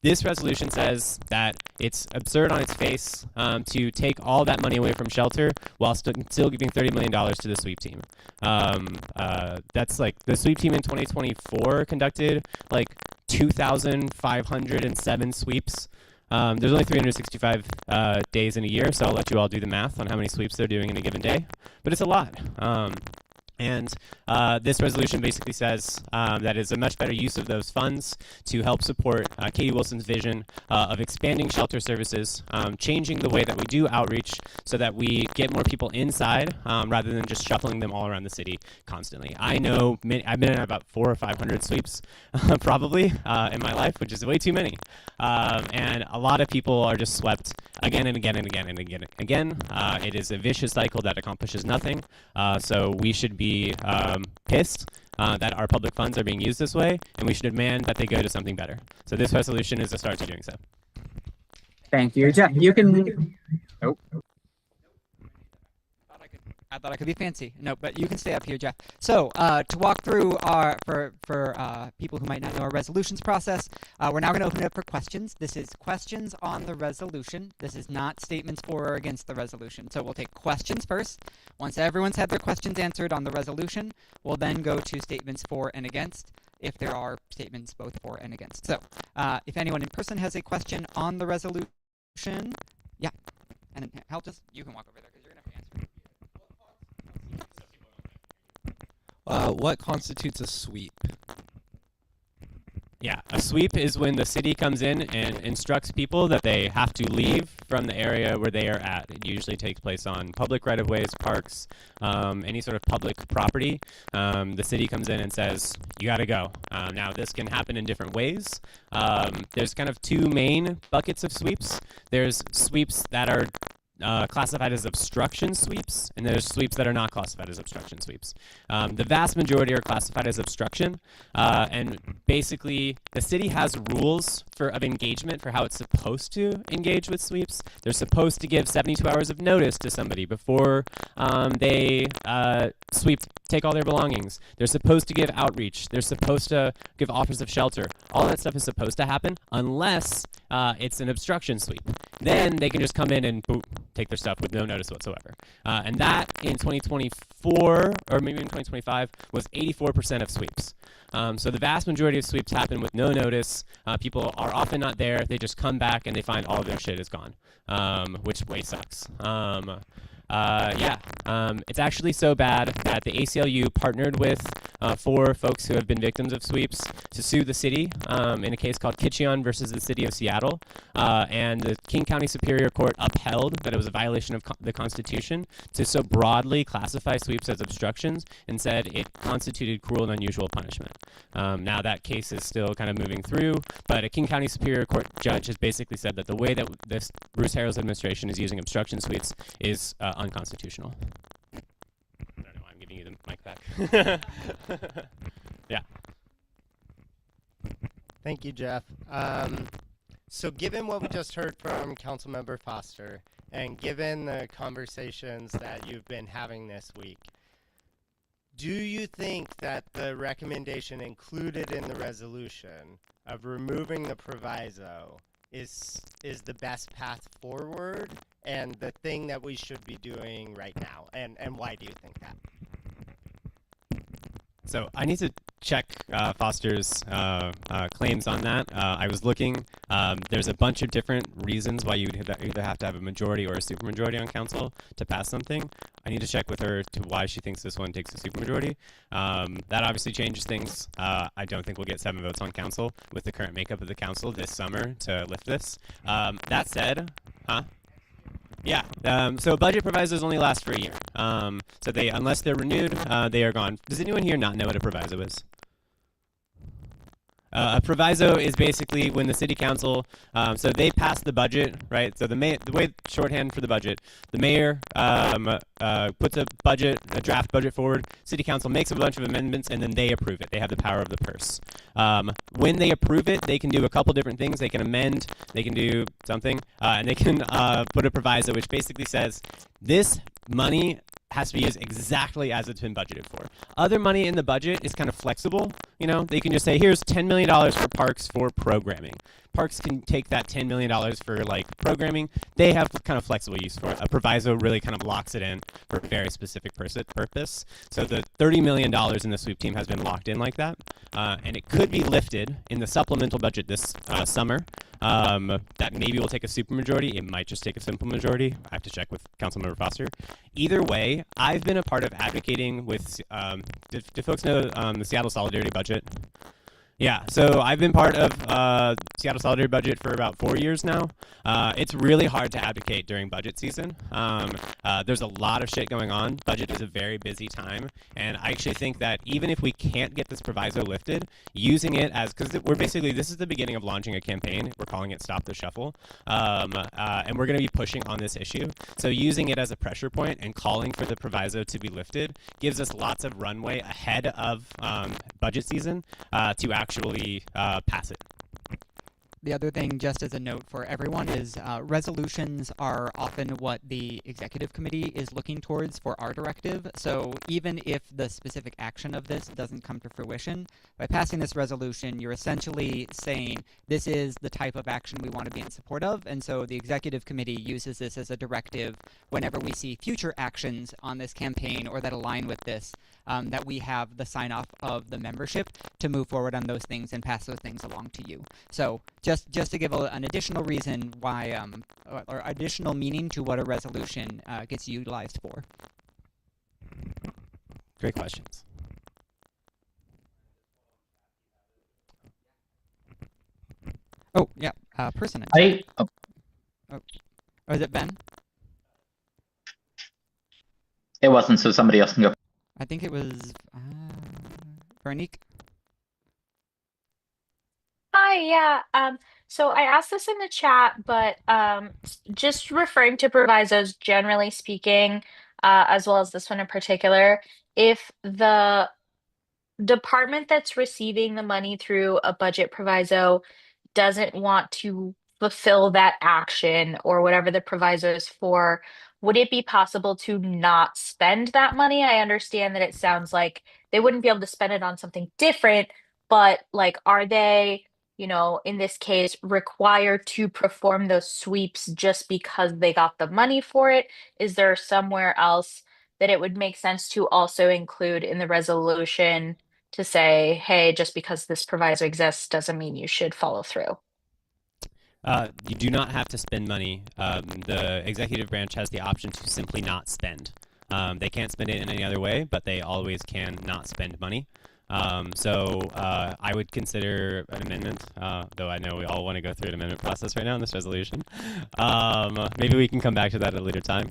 This resolution says that it's absurd on its face to take all that money away from shelter while still giving $30 million to the sweep team. That's like the sweep team in 2024 conducted like 2,507 sweeps. There's only 365 days in a year, so I'll let you all do the math on how many sweeps they're doing in a given day. But it's a lot. And this resolution basically says that it's a much better use of those funds to help support Katie Wilson's vision of expanding shelter services, changing the way that we do outreach so that we get more people inside rather than just shuffling them all around the city constantly. I know I've been in about 400 or 500 sweeps probably in my life, which is way too many. And a lot of people are just swept again and again and again and again and again. It is a vicious cycle that accomplishes nothing. So we should be pissed that our public funds are being used this way, and we should demand that they go to something better. So this resolution is a start to doing so. Thank you, Jeff. You can. Nope. I thought I could be fancy. No, but you can stay up here, Jeff. So to walk through for people who might not know our resolutions process, we're now going to open it up for questions. This is questions on the resolution. This is not statements for or against the resolution. So we'll take questions first. Once everyone's had their questions answered on the resolution, we'll then go to statements for and against, if there are statements both for and against. So if anyone in person has a question on the resolution, yeah. And then, you can walk over there because you're What constitutes a sweep? Yeah, a sweep is when the city comes in and instructs people that they have to leave from the area where they are at. It usually takes place on public right-of-ways, parks, any sort of public property. The city comes in and says, you got to go. Now, this can happen in different ways. There's kind of two main buckets of sweeps. There's sweeps that are classified as obstruction sweeps, and there's sweeps that are not classified as obstruction sweeps. The vast majority are classified as obstruction, and basically the city has rules of engagement for how it's supposed to engage with sweeps. They're supposed to give 72 hours of notice to somebody before they sweep, take all their belongings. They're supposed to give outreach. They're supposed to give offers of shelter. All that stuff is supposed to happen unless it's an obstruction sweep. Then they can just come in and boom, take their stuff with no notice whatsoever. And that in 2024, or maybe in 2025, was 84% of sweeps. So the vast majority of sweeps happen with no notice. People are often not there. They just come back and they find all of their shit is gone, which way sucks. It's actually so bad that the ACLU partnered with 4 folks who have been victims of sweeps to sue the city in a case called Kitcheon versus the city of Seattle. And the King County Superior Court upheld that it was a violation of the Constitution to so broadly classify sweeps as obstructions and said it constituted cruel and unusual punishment. Now that case is still kind of moving through, but a King County Superior Court judge has basically said that the way that this Bruce Harrell's administration is using obstruction sweeps is unconstitutional. I don't know why I'm giving you the mic back. Yeah. Thank you, Jeff. So given what we just heard from Councilmember Foster, and given the conversations that you've been having this week, do you think that the recommendation included in the resolution of removing the proviso is the best path forward and the thing that we should be doing right now? And why do you think that? So I need to check Foster's claims on that. I was looking. There's a bunch of different reasons why you would either have to have a majority or a supermajority on council to pass something. I need to check with her to why she thinks this one takes a supermajority. That obviously changes things. I don't think we'll get 7 votes on council with the current makeup of the council this summer to lift this. That said, yeah. So budget provisos only last for a year. So unless they're renewed, they are gone. Does anyone here not know what a proviso is? A proviso is basically when the city council, so they pass the budget, right? So the way shorthand for the budget, the mayor puts a draft budget forward. City council makes a bunch of amendments, and then they approve it. They have the power of the purse. When they approve it, they can do a couple different things. They can amend, they can do something, and they can put a proviso, which basically says this money has to be used exactly as it's been budgeted for. Other money in the budget is kind of flexible. You know, they can just say, here's $10 million for parks for programming. Parks can take that $10 million for like programming. They have kind of flexible use for it. A proviso really kind of locks it in for a very specific purpose. So the $30 million in the sweep team has been locked in like that. And it could be lifted in the supplemental budget this summer. That maybe will take a supermajority. It might just take a simple majority. I have to check with Councilmember Foster. Either way, I've been a part of advocating with, do folks know the Seattle Solidarity Budget? Yeah, so I've been part of Seattle Solidarity Budget for about 4 years now. It's really hard to advocate during budget season. There's a lot of shit going on. Budget is a very busy time, and I actually think that even if we can't get this proviso lifted, using it as, because this is the beginning of launching a campaign. We're calling it Stop the Shuffle, and we're going to be pushing on this issue. So using it as a pressure point and calling for the proviso to be lifted gives us lots of runway ahead of budget season to actually pass it. The other thing, just as a note for everyone, is resolutions are often what the executive committee is looking towards for our directive. So even if the specific action of this doesn't come to fruition, by passing this resolution, you're essentially saying this is the type of action we want to be in support of. And so the executive committee uses this as a directive whenever we see future actions on this campaign or that align with this, that we have the sign-off of the membership to move forward on those things and pass those things along to you. So just to give an additional reason why, or additional meaning to what a resolution gets utilized for. Great questions. Oh, yeah. Person in I chat. Oh. Or is it Ben? It wasn't, so somebody else can go. I think it was Veronique. Hi, yeah. So I asked this in the chat, but just referring to provisos generally speaking, as well as this one in particular, if the department that's receiving the money through a budget proviso doesn't want to fulfill that action or whatever the proviso is for, would it be possible to not spend that money? I understand that it sounds like they wouldn't be able to spend it on something different, but like, are they, in this case, required to perform those sweeps just because they got the money for it? Is there somewhere else that it would make sense to also include in the resolution to say, hey, just because this proviso exists doesn't mean you should follow through? You do not have to spend money. The executive branch has the option to simply not spend. They can't spend it in any other way, but they always can not spend money. I would consider an amendment, though I know we all want to go through an amendment process right now in this resolution. Maybe we can come back to that at a later time,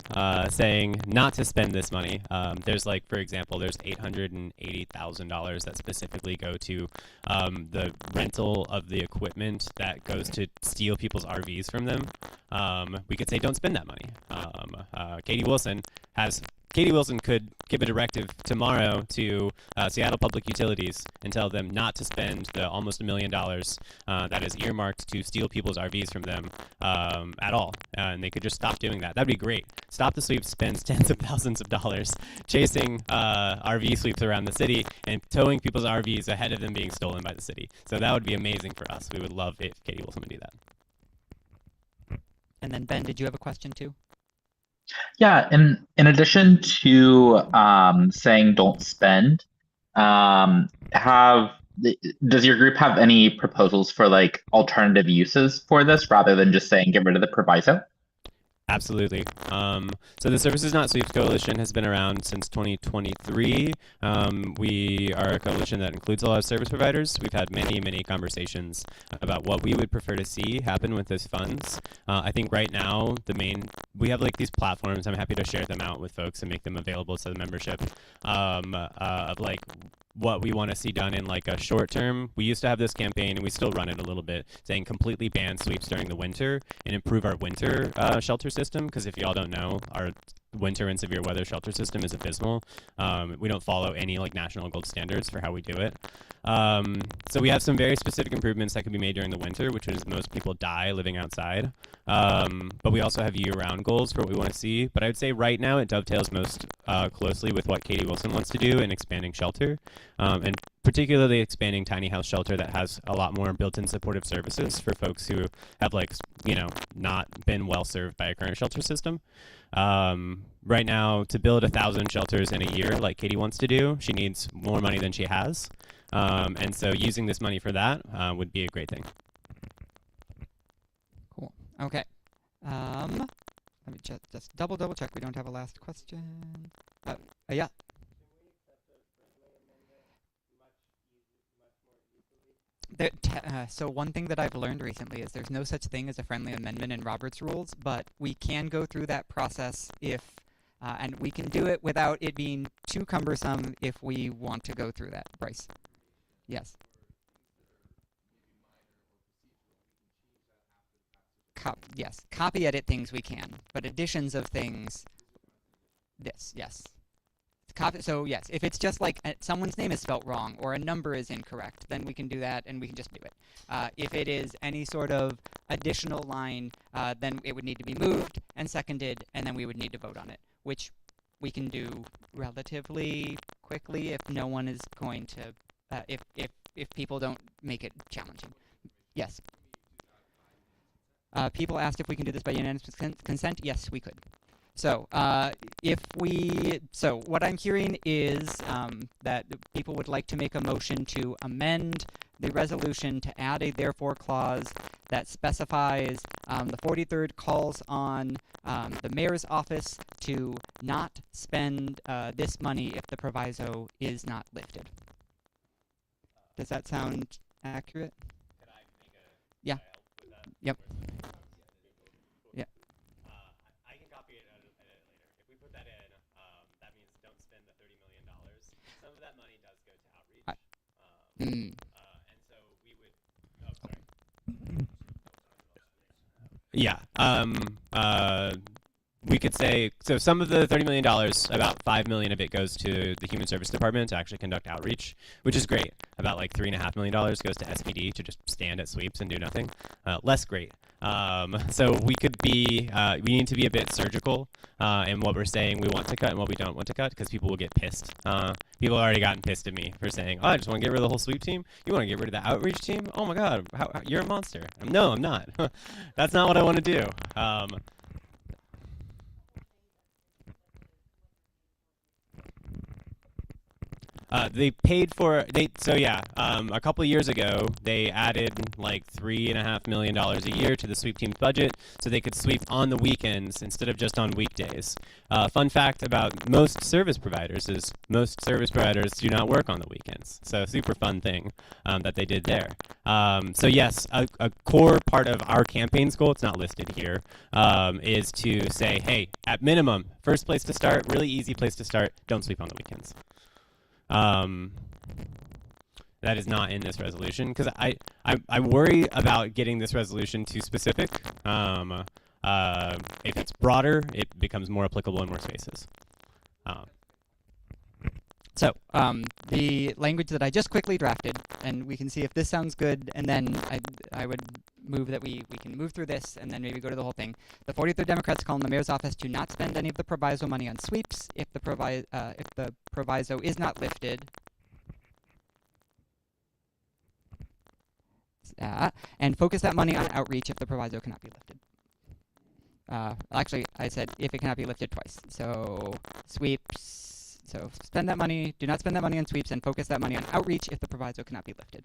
saying not to spend this money. There's like, for example, there's $880,000 that specifically go to the rental of the equipment that goes to steal people's RVs from them. We could say don't spend that money. Katie Wilson could give a directive tomorrow to Seattle Public Utilities and tell them not to spend the almost $1 million that is earmarked to steal people's RVs from them at all. And they could just stop doing that. That'd be great. Stop the Sweep spends tens of thousands of dollars chasing RV sweeps around the city and towing people's RVs ahead of them being stolen by the city. So that would be amazing for us. We would love if Katie Wilson would do that. And then Ben, did you have a question too? Yeah, in addition to saying don't spend, does your group have any proposals for like alternative uses for this rather than just saying get rid of the proviso? Absolutely. So the Services Not Sweeps Coalition has been around since 2023. We are a coalition that includes a lot of service providers. We've had many, many conversations about what we would prefer to see happen with those funds. I think right now, we have like these platforms. I'm happy to share them out with folks and make them available to the membership of like what we want to see done in like a short term. We used to have this campaign, and we still run it a little bit, saying completely ban sweeps during the winter and improve our winter shelter system. Because if y'all don't know, our winter and severe weather shelter system is abysmal. We don't follow any like national gold standards for how we do it. So we have some very specific improvements that can be made during the winter, which is most people die living outside. But we also have year-round goals for what we want to see. But I would say right now it dovetails most closely with what Katie Wilson wants to do in expanding shelter, and particularly expanding tiny house shelter that has a lot more built-in supportive services for folks who have not been well served by a current shelter system. Right now, to build 1,000 shelters in a year like Katie wants to do, she needs more money than she has. And so using this money for that would be a great thing. Cool. Okay. Let me just double check we don't have a last question. Yeah. So one thing that I've learned recently is there's no such thing as a friendly amendment in Robert's rules, but we can go through that process and we can do it without it being too cumbersome if we want to go through that. Bryce. Yes. Yes. Copy edit things we can, but additions of things, yes. So yes, if it's just like someone's name is spelt wrong or a number is incorrect, then we can do that and we can just do it. If it is any sort of additional line, then it would need to be moved and seconded, and then we would need to vote on it, which we can do relatively quickly if no one is going to, if people don't make it challenging. Yes. People asked if we can do this by unanimous consent. Yes, we could. So, what I'm hearing is that people would like to make a motion to amend the resolution to add a therefore clause that specifies the 43rd calls on the mayor's office to not spend this money if the proviso is not lifted. Does that sound accurate? Yeah. Yep. Yeah. I can copy it and edit it later. If we put that in, that means don't spend the $30 million. Some of that money does go to outreach. And so we would. Oh, sorry. Yeah. We could say so. Some of the $30 million, about $5 million of it goes to the Human Service Department to actually conduct outreach, which is great. About like $3.5 million goes to SPD to just stand at sweeps and do nothing. Less great. So we could be. We need to be a bit surgical in what we're saying we want to cut and what we don't want to cut, because people will get pissed. People have already gotten pissed at me for saying, "Oh, I just want to get rid of the whole sweep team. You want to get rid of the outreach team? Oh my God, you're a monster." No, I'm not. That's not what I want to do. They paid for a couple of years ago they added like $3.5 million a year to the sweep team's budget so they could sweep on the weekends instead of just on weekdays. Fun fact about most service providers is most service providers do not work on the weekends. So super fun thing that they did there. So yes, a core part of our campaign's goal, it's not listed here, is to say, hey, at minimum, first place to start, really easy place to start, don't sweep on the weekends. That is not in this resolution because I worry about getting this resolution too specific. If it's broader, it becomes more applicable in more spaces. So the language that I just quickly drafted, and we can see if this sounds good, and then I would move that we can move through this and then maybe go to the whole thing. The 43rd Democrats call on the mayor's office to not spend any of the proviso money on sweeps if the proviso is not lifted. And focus that money on outreach if the proviso cannot be lifted. Actually, I said if it cannot be lifted twice. So sweeps. So spend that money. Do not spend that money on sweeps and focus that money on outreach if the proviso cannot be lifted.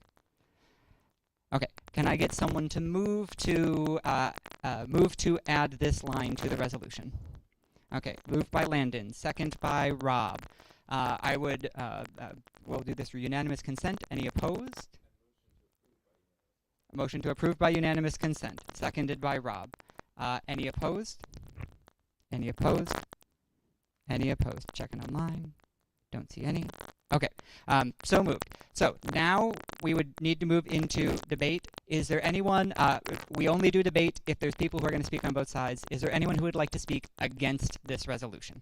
Okay. Can I get someone to move to add this line to the resolution? Okay. Moved by Landon. Second by Rob. I would. We'll do this for unanimous consent. Any opposed? Motion to approve by unanimous consent. Seconded by Rob. Any opposed? Any opposed? Any opposed? Checking online. Don't see any. Okay. So moved. So now we would need to move into debate. Is there anyone? We only do debate if there's people who are going to speak on both sides. Is there anyone who would like to speak against this resolution?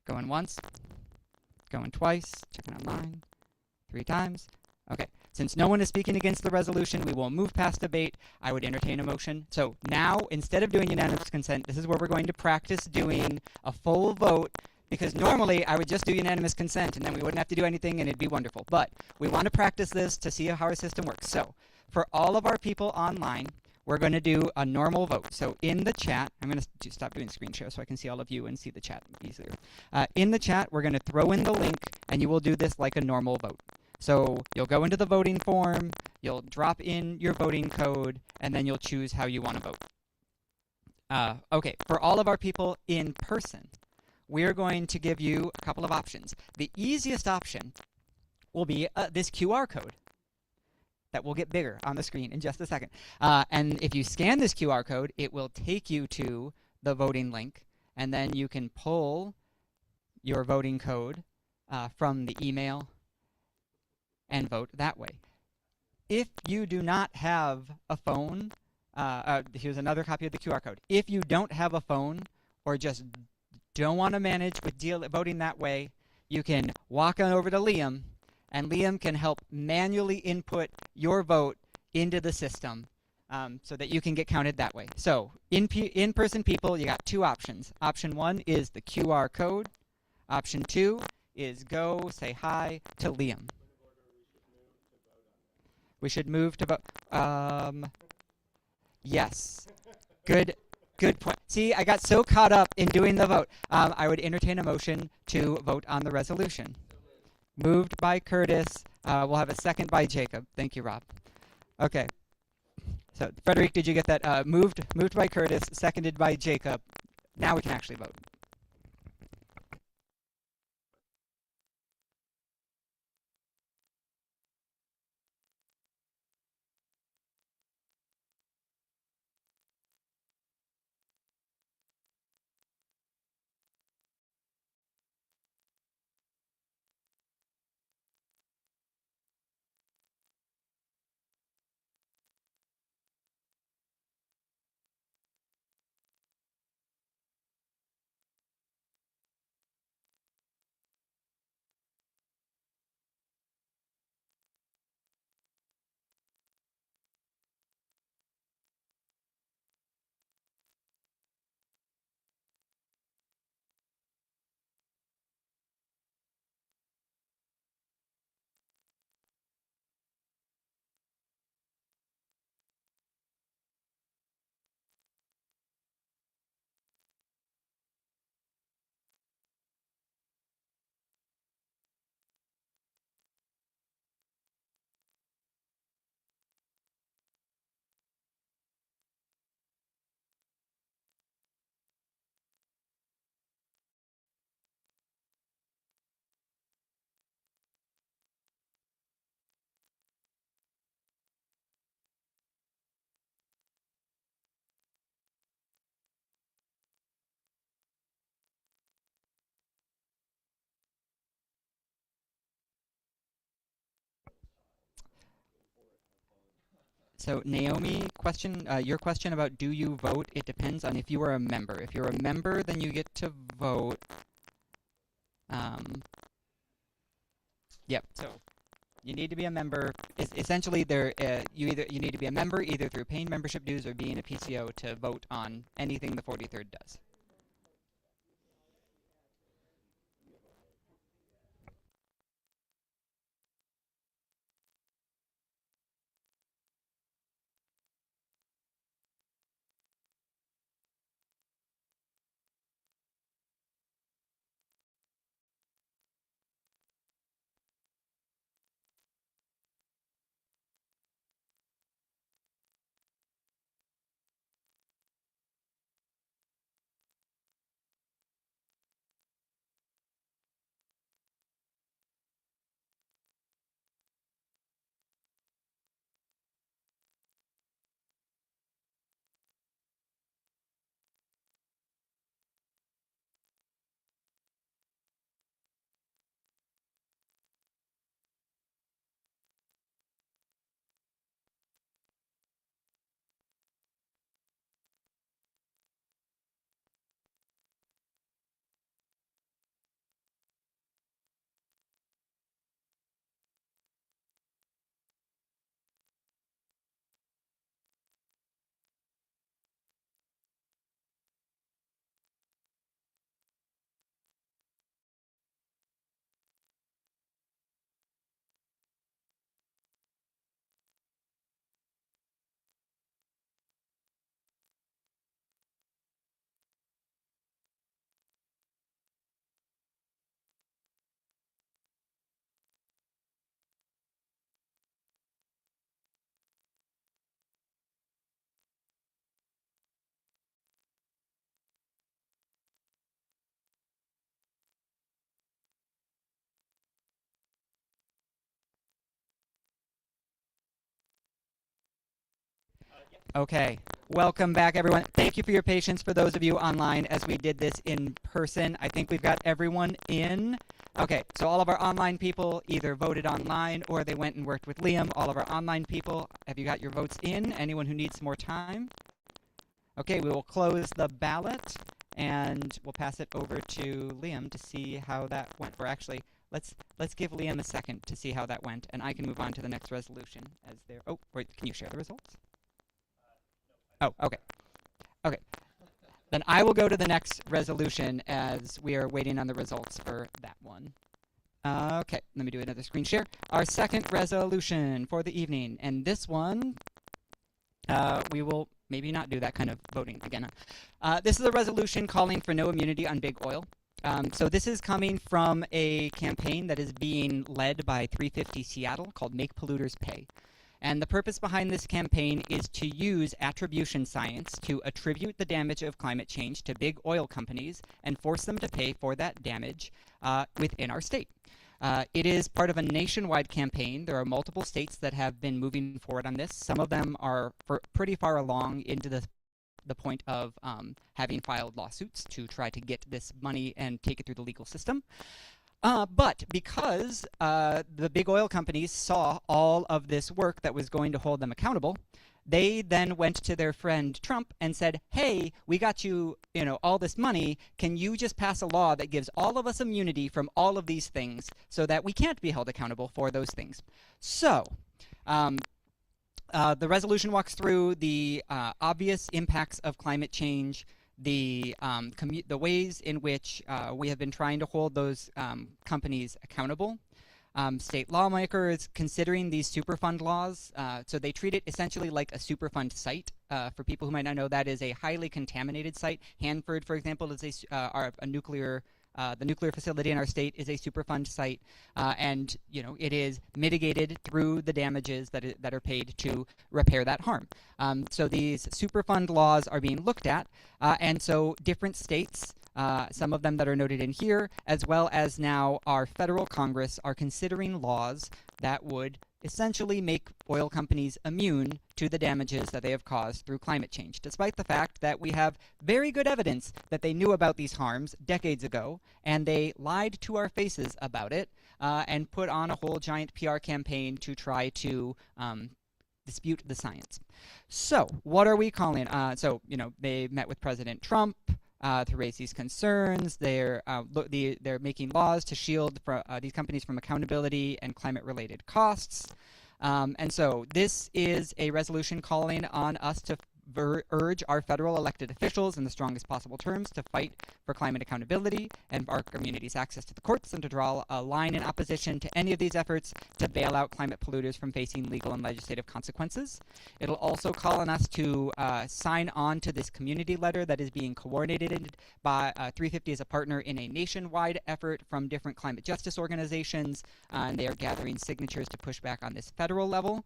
Going once. Going twice. Checking online. 3 times. Okay. Since no one is speaking against the resolution, we will move past debate. I would entertain a motion. So now, instead of doing unanimous consent, this is where we're going to practice doing a full vote, because normally I would just do unanimous consent and then we wouldn't have to do anything and it'd be wonderful. But we want to practice this to see how our system works. So for all of our people online, we're going to do a normal vote. So in the chat, I'm going to stop doing screen share so I can see all of you and see the chat easier. In the chat, we're going to throw in the link and you will do this like a normal vote. So you'll go into the voting form, you'll drop in your voting code, and then you'll choose how you want to vote. Okay, for all of our people in person, we're going to give you a couple of options. The easiest option will be this QR code that will get bigger on the screen in just a second. And if you scan this QR code, it will take you to the voting link, and then you can pull your voting code from the email and vote that way. If you do not have a phone, here's another copy of the QR code. If you don't have a phone or just don't want to manage with voting that way, you can walk on over to Liam, and Liam can help manually input your vote into the system so that you can get counted that way. So in-person people, you got 2 options. Option 1 is the QR code. Option 2 is go say hi to Liam. We should move to vote. Yes. Good point. See, I got so caught up in doing the vote. I would entertain a motion to vote on the resolution. Moved by Curtis. We'll have a second by Jacob. Thank you, Rob. Okay. So, Frederick, did you get that? Moved by Curtis, seconded by Jacob. Now we can actually vote. So Naomi, your question about do you vote? It depends on if you are a member. If you're a member, then you get to vote. Yep. So you need to be a member. Essentially, you need to be a member either through paying membership dues or being a PCO to vote on anything the 43rd does. Okay, welcome back, everyone. Thank you for your patience for those of you online as we did this in person. I think we've got everyone in. Okay, so all of our online people either voted online or they went and worked with Liam. All of our online people, have you got your votes in? Anyone who needs more time? Okay, we will close the ballot and we'll pass it over to Liam to see how that went. Or actually, let's give Liam a second to see how that went, and I can move on to the next resolution as there. Oh, wait, can you share the results? Oh, okay. Okay. Then I will go to the next resolution as we are waiting on the results for that one. Okay, let me do another screen share. Our second resolution for the evening, and this one, we will maybe not do that kind of voting again. This is a resolution calling for no immunity on big oil. So this is coming from a campaign that is being led by 350 Seattle called Make Polluters Pay. And the purpose behind this campaign is to use attribution science to attribute the damage of climate change to big oil companies and force them to pay for that damage within our state. It is part of a nationwide campaign. There are multiple states that have been moving forward on this. Some of them are pretty far along into the point of having filed lawsuits to try to get this money and take it through the legal system. But because the big oil companies saw all of this work that was going to hold them accountable, they then went to their friend Trump and said, hey, we got you, all this money. Can you just pass a law that gives all of us immunity from all of these things so that we can't be held accountable for those things? So, the resolution walks through the obvious impacts of climate change, the ways in which we have been trying to hold those companies accountable. State lawmakers considering these Superfund laws, so they treat it essentially like a Superfund site. For people who might not know, that is a highly contaminated site. Hanford, for example, is a nuclear. The nuclear facility in our state is a Superfund site, and it is mitigated through the damages that are paid to repair that harm. So these Superfund laws are being looked at, and so different states, some of them that are noted in here, as well as now our federal Congress, are considering laws that would essentially make oil companies immune to the damages that they have caused through climate change, despite the fact that we have very good evidence that they knew about these harms decades ago, and they lied to our faces about it, and put on a whole giant PR campaign to try to dispute the science. So what are we calling? So they met with President Trump to raise these concerns. They're making laws to shield these companies from accountability and climate-related costs. And so this is a resolution calling on us to urge our federal elected officials in the strongest possible terms to fight for climate accountability and our community's access to the courts, and to draw a line in opposition to any of these efforts to bail out climate polluters from facing legal and legislative consequences. It'll also call on us to sign on to this community letter that is being coordinated by 350 as a partner in a nationwide effort from different climate justice organizations, and they are gathering signatures to push back on this federal level.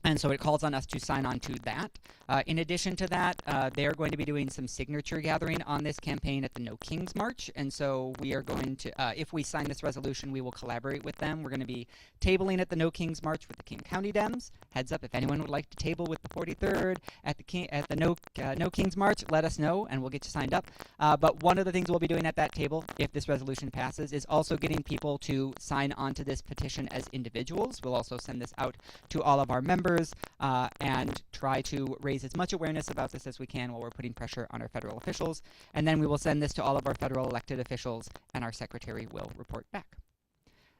And so it calls on us to sign on to that. In addition to that, they're going to be doing some signature gathering on this campaign at the No Kings March. And so we are going to, if we sign this resolution, we will collaborate with them. We're going to be tabling at the No Kings March with the King County Dems. Heads up, if anyone would like to table with the 43rd at the No Kings March, let us know and we'll get you signed up. But one of the things we'll be doing at that table, if this resolution passes, is also getting people to sign onto this petition as individuals. We'll also send this out to all of our members and try to raise as much awareness about this as we can while we're putting pressure on our federal officials. And then we will send this to all of our federal elected officials, and our secretary will report back.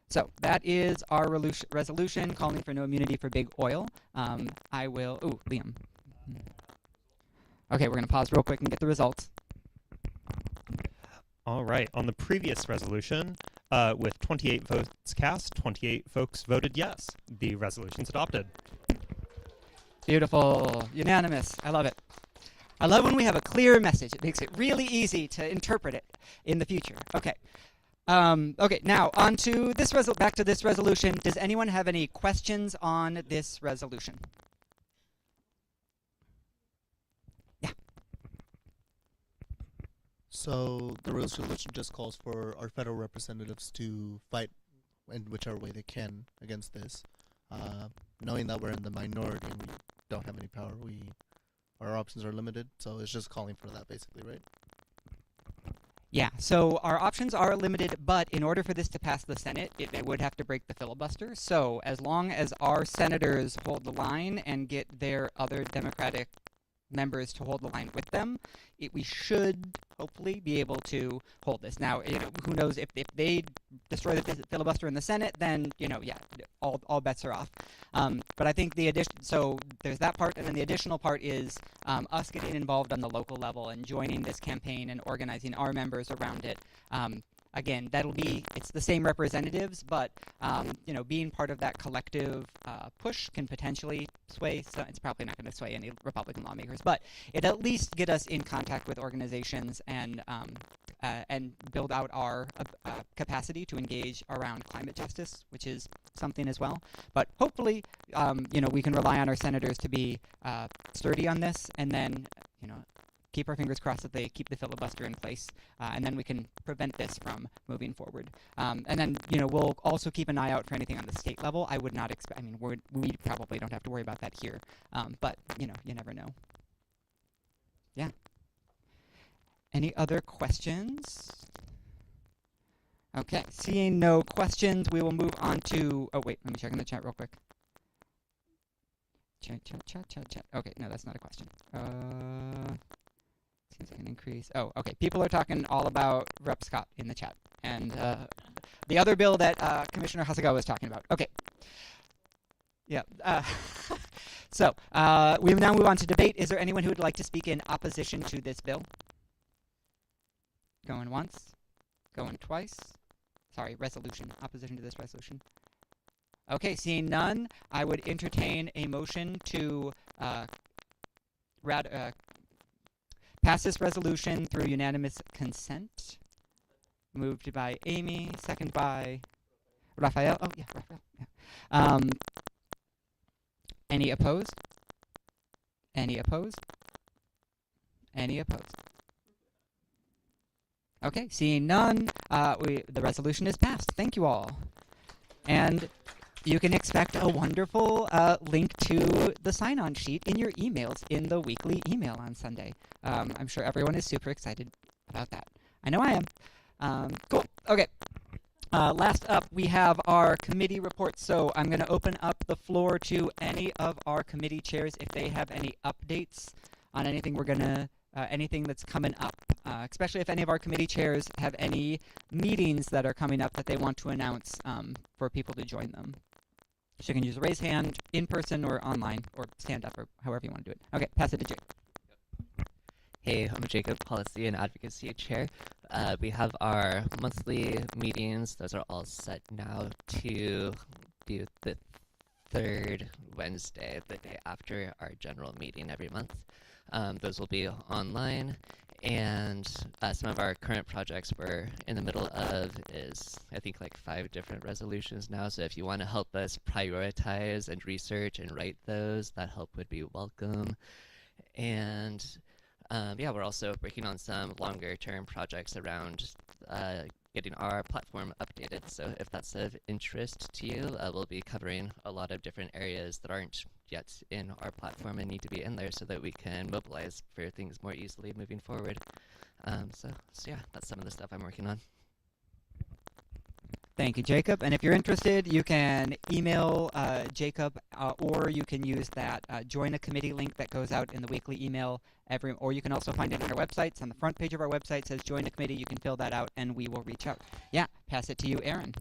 So that is our resolution calling for no immunity for big oil. Liam. Okay, we're going to pause real quick and get the results. All right. On the previous resolution, with 28 votes cast, 28 folks voted yes. The resolution's adopted. Beautiful. Unanimous. I love it. I love when we have a clear message. It makes it really easy to interpret it in the future. Okay. Okay, now on to this back to this resolution. Does anyone have any questions on this resolution? Yeah. So the resolution just calls for our federal representatives to fight in whichever way they can against this. Knowing that we're in the minority and we don't have any power, our options are limited. So it's just calling for that, basically, right? Yeah, so our options are limited, but in order for this to pass the Senate, they would have to break the filibuster. So as long as our senators hold the line and get their other Democratic members to hold the line with them, we should hopefully be able to hold this. Now, who knows, if they destroy the filibuster in the Senate, then, all bets are off. But I think so there's that part, and then the additional part is us getting involved on the local level and joining this campaign and organizing our members around it. Again, it's the same representatives, but, being part of that collective push can potentially sway. So it's probably not going to sway any Republican lawmakers, but it at least get us in contact with organizations and build out our capacity to engage around climate justice, which is something as well. But hopefully, we can rely on our senators to be sturdy on this, and then, keep our fingers crossed that they keep the filibuster in place, and then we can prevent this from moving forward. And then, we'll also keep an eye out for anything on the state level. I would not expect, we probably don't have to worry about that here, but, you never know. Yeah. Any other questions? Okay, seeing no questions, we will move on to, oh wait, let me check in the chat real quick. Chat. Okay, no, that's not a question. Seems like an increase. Oh, okay. People are talking all about Rep. Scott in the chat, and the other bill that Commissioner Hasegawa was talking about. Okay. Yeah. So we now move on to debate. Is there anyone who would like to speak in opposition to this bill? Going once? Going twice? Sorry, resolution. Opposition to this resolution. Okay, seeing none, I would entertain a motion to pass this resolution through unanimous consent. Moved by Amy, second by Raphael. Oh, yeah, Raphael. Yeah. Any opposed? Any opposed? Any opposed? Okay, seeing none, the resolution is passed. Thank you all. And you can expect a wonderful link to the sign-on sheet in your emails in the weekly email on Sunday. I'm sure everyone is super excited about that. I know I am. Cool. Okay. Last up, we have our committee reports. So I'm going to open up the floor to any of our committee chairs if they have any updates on anything anything that's coming up. Especially if any of our committee chairs have any meetings that are coming up that they want to announce for people to join them. So you can use a raise hand, in person or online, or stand up, or however you want to do it. Okay, pass it to Jake. Hey, I'm Jacob, Policy and Advocacy Chair. We have our monthly meetings. Those are all set now to be the third Wednesday, the day after our general meeting every month. Those will be online, and some of our current projects we're in the middle of is, I think, like 5 different resolutions now. So if you want to help us prioritize and research and write those, that help would be welcome. And yeah, we're also working on some longer term projects around getting our platform updated. So if that's of interest to you, we'll be covering a lot of different areas that aren't yet in our platform and need to be in there so that we can mobilize for things more easily moving forward. So yeah, that's some of the stuff I'm working on. Thank you, Jacob. And if you're interested, you can email Jacob, or you can use that join a committee link that goes out in the weekly email. Or you can also find it on our website. It's on the front page of our website. It says join a committee. You can fill that out, and we will reach out. Yeah, pass it to you, Aaron.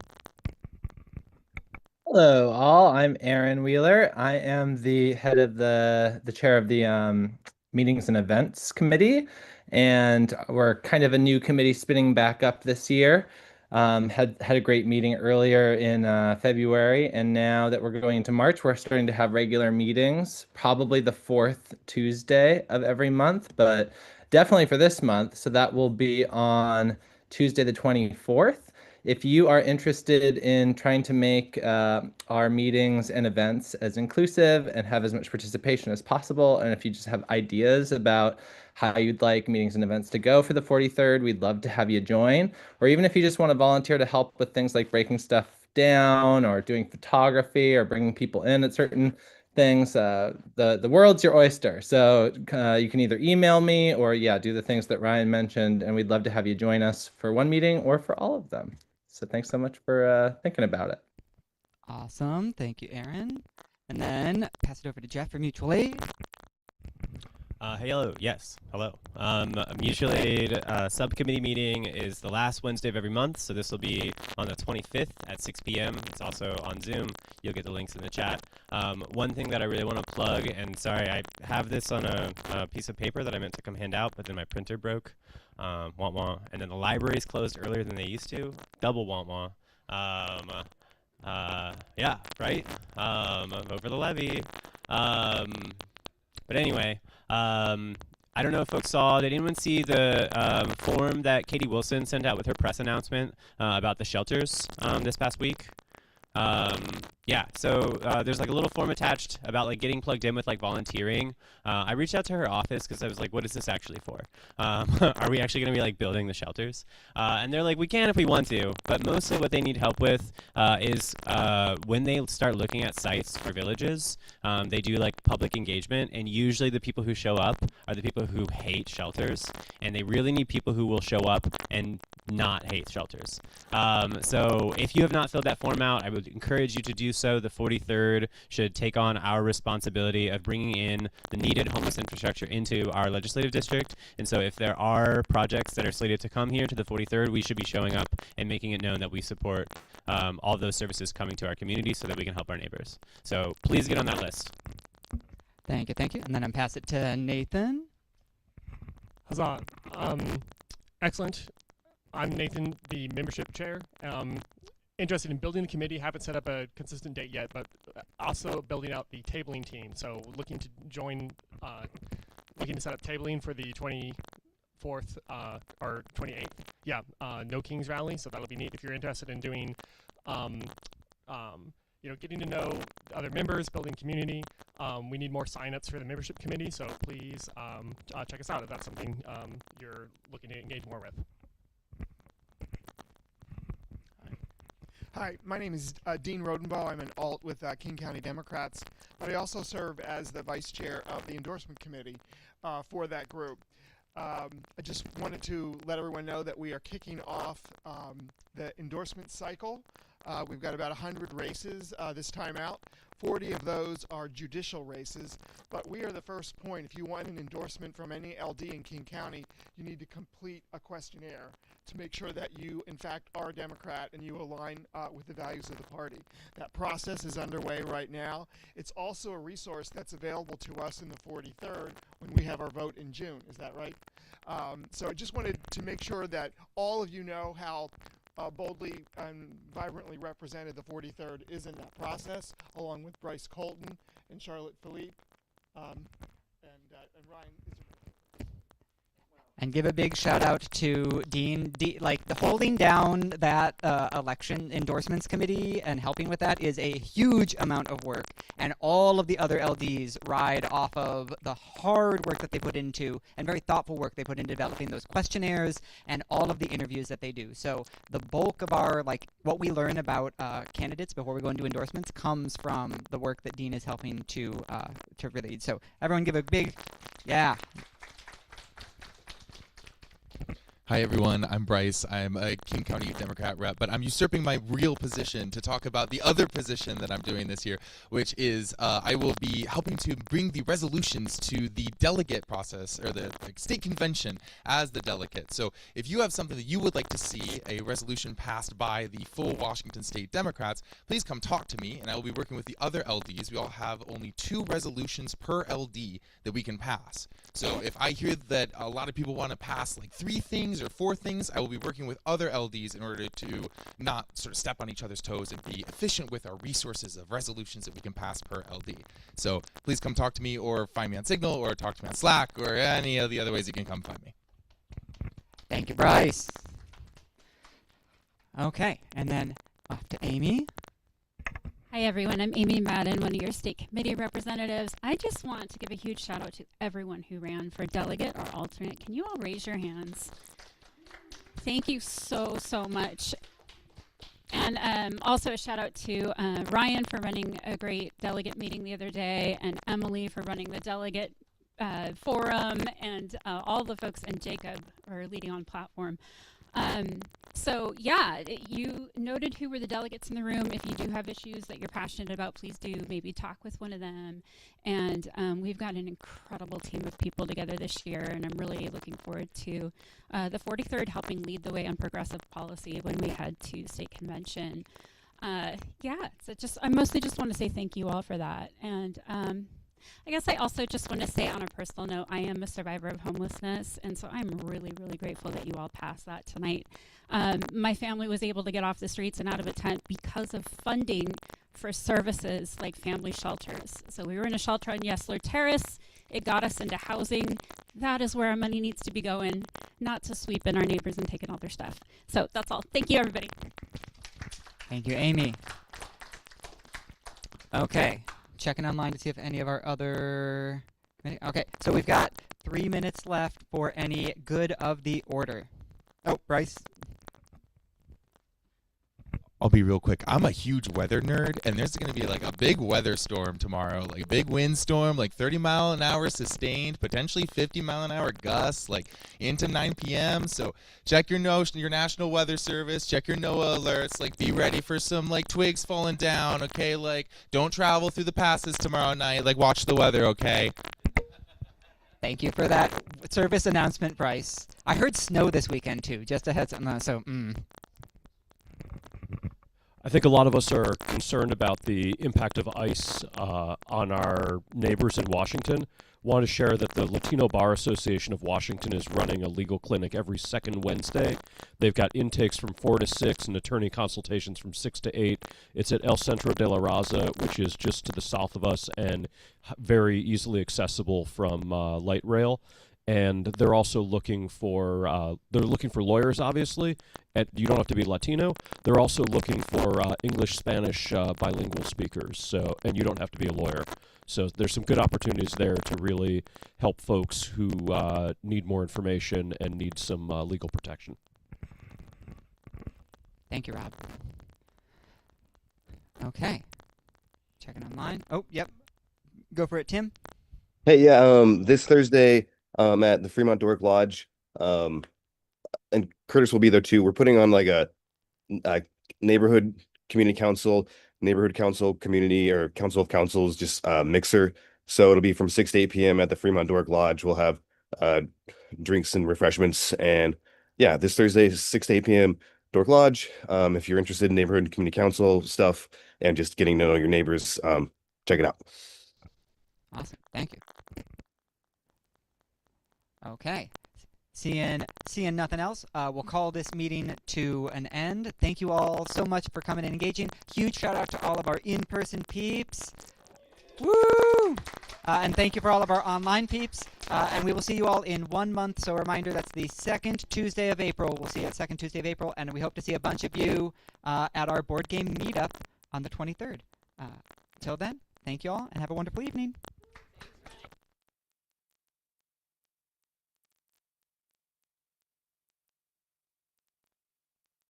Hello, all. I'm Aaron Wheeler. I am the head of the chair of the Meetings and Events Committee, and we're kind of a new committee spinning back up this year. Had a great meeting earlier in February, and now that we're going into March, we're starting to have regular meetings, probably the 4th Tuesday of every month, but definitely for this month. So that will be on Tuesday the 24th. If you are interested in trying to make our meetings and events as inclusive and have as much participation as possible, and if you just have ideas about how you'd like meetings and events to go for the 43rd, we'd love to have you join. Or even if you just want to volunteer to help with things like breaking stuff down or doing photography or bringing people in at certain things, the world's your oyster. So you can either email me or do the things that Ryan mentioned, and we'd love to have you join us for one meeting or for all of them. So thanks so much for thinking about it. Awesome. Thank you, Aaron. And then pass it over to Jeff for mutual aid. Hello. Yes. Hello. Mutual aid subcommittee meeting is the last Wednesday of every month, so this will be on the 25th at 6 p.m. It's also on Zoom. You'll get the links in the chat. One thing that I really want to plug, and sorry, I have this on a piece of paper that I meant to come hand out, but then my printer broke. Wah wah. And then the library's closed earlier than they used to. Double wah wah. Yeah, right? Over the levee. But anyway, I don't know if folks saw, did anyone see the form that Katie Wilson sent out with her press announcement about the shelters this past week? Yeah, so there's like a little form attached about like getting plugged in with like volunteering. I reached out to her office because I was like, what is this actually for? Are we actually going to be like building the shelters? And they're like, we can if we want to, but mostly what they need help with is when they start looking at sites for villages, they do like public engagement, and usually the people who show up are the people who hate shelters, and they really need people who will show up and not hate shelters. So if you have not filled that form out, I would encourage you to do so. The 43rd should take on our responsibility of bringing in the needed homeless infrastructure into our legislative district. And so if there are projects that are slated to come here to the 43rd, we should be showing up and making it known that we support all those services coming to our community so that we can help our neighbors. So please get on that list. Thank you, thank you. And then I'm pass it to Nathan. Huzzah. Excellent. I'm Nathan, the membership chair. Interested in building the committee. Haven't set up a consistent date yet, but also building out the tabling team. So looking to join, looking to set up tabling for the 24th or 28th. Yeah, No Kings Rally. So that'll be neat if you're interested in doing, you know, getting to know other members, building community. We need more signups for the membership committee. So please check us out if that's something you're looking to engage more with. Hi, my name is Dean Rodenbaugh. I'm an alt with King County Democrats, but I also serve as the vice chair of the endorsement committee for that group. I just wanted to let everyone know that we are kicking off the endorsement cycle. We've got about 100 races this time out. 40 of those are judicial races, but we are the first point. If you want an endorsement from any LD in King County, you need to complete a questionnaire to make sure that you, in fact, are a Democrat and you align with the values of the party. That process is underway right now. It's also a resource that's available to us in the 43rd when we have our vote in June. Is that right? So I just wanted to make sure that all of you know how boldly and vibrantly represented the 43rd is in that process, along with Bryce Colton and Charlotte Philippe and Ryan. And give a big shout out to Dean. Like the holding down that election endorsements committee and helping with that is a huge amount of work. And all of the other LDs ride off of the hard work that they put into and very thoughtful work they put into developing those questionnaires and all of the interviews that they do. So the bulk of our, like, what we learn about candidates before we go into endorsements comes from the work that Dean is helping to lead. So everyone give a big, yeah. Hi everyone, I'm Bryce. I'm a King County Democrat rep, but I'm usurping my real position to talk about the other position that I'm doing this year, which is I will be helping to bring the resolutions to the delegate process, or the state convention as the delegate. So if you have something that you would like to see a resolution passed by the full Washington State Democrats, please come talk to me, and I will be working with the other LDs. We all have only 2 resolutions per LD that we can pass. So if I hear that a lot of people want to pass like 3 things or 4 things, I will be working with other LDs in order to not sort of step on each other's toes and be efficient with our resources of resolutions that we can pass per LD. So please come talk to me, or find me on Signal, or talk to me on Slack, or any of the other ways you can come find me. Thank you, Bryce. Okay, and then off to Amy. Hi everyone, I'm Amy Madden, one of your state committee representatives. I just want to give a huge shout out to everyone who ran for delegate or alternate. Can you all raise your hands? Thank you so much. And also a shout out to Ryan for running a great delegate meeting the other day, and Emily for running the delegate forum, and all the folks, and Jacob for leading on platform. So yeah, you noted who were the delegates in the room. If you do have issues that you're passionate about, please do maybe talk with one of them. And we've got an incredible team of people together this year, and I'm really looking forward to the 43rd helping lead the way on progressive policy when we head to state convention. Yeah, so I mostly just want to say thank you all for that. And I guess I also just want to say, on a personal note, I am a survivor of homelessness, and so I'm really grateful that you all passed that tonight. My family was able to get off the streets and out of a tent because of funding for services like family shelters. So we were in a shelter on Yesler Terrace. It got us into housing. That is where our money needs to be going, not to sweep in our neighbors and taking all their stuff. So that's all. Thank you, everybody. Thank you, Amy. Okay, checking online to see if any of our other... Okay, so we've got 3 minutes left for any good of the order. Oh, Bryce. I'll be real quick. I'm a huge weather nerd, and there's going to be like a big weather storm tomorrow, like a big windstorm, like 30-mile-an-hour sustained, potentially 50-mile-an-hour gusts, like into 9 p.m. So check your National Weather Service, check your NOAA alerts, like be ready for some like twigs falling down, okay? Like don't travel through the passes tomorrow night, like watch the weather, okay? Thank you for that service announcement, Bryce. I heard snow this weekend too, just a heads up. I think a lot of us are concerned about the impact of ICE on our neighbors in Washington. Want to share that the Latino Bar Association of Washington is running a legal clinic every second Wednesday. They've got intakes from 4 to 6 and attorney consultations from 6 to 8. It's at El Centro de la Raza, which is just to the south of us and very easily accessible from light rail. And they're also looking for lawyers, obviously. You don't have to be Latino. They're also looking for English, Spanish bilingual speakers. So, and you don't have to be a lawyer. So there's some good opportunities there to really help folks who need more information and need some legal protection. Thank you, Rob. Okay. Checking online. Oh, yep. Go for it, Tim. Hey, yeah. This Thursday, at the Fremont Dork Lodge. And Curtis will be there too. We're putting on like a neighborhood community council, neighborhood council community or council of councils, just mixer. So it'll be from 6 to 8 p.m. at the Fremont Dork Lodge. We'll have drinks and refreshments. And yeah, this Thursday, 6 to 8 p.m. Dork Lodge. If you're interested in neighborhood and community council stuff and just getting to know your neighbors, check it out. Awesome. Thank you. Okay. Seeing nothing else, we'll call this meeting to an end. Thank you all so much for coming and engaging. Huge shout out to all of our in-person peeps. Woo! And thank you for all of our online peeps. And we will see you all in 1 month. So a reminder, that's the second Tuesday of April. We'll see you at second Tuesday of April. And we hope to see a bunch of you at our board game meetup on the 23rd. Till then, thank you all and have a wonderful evening.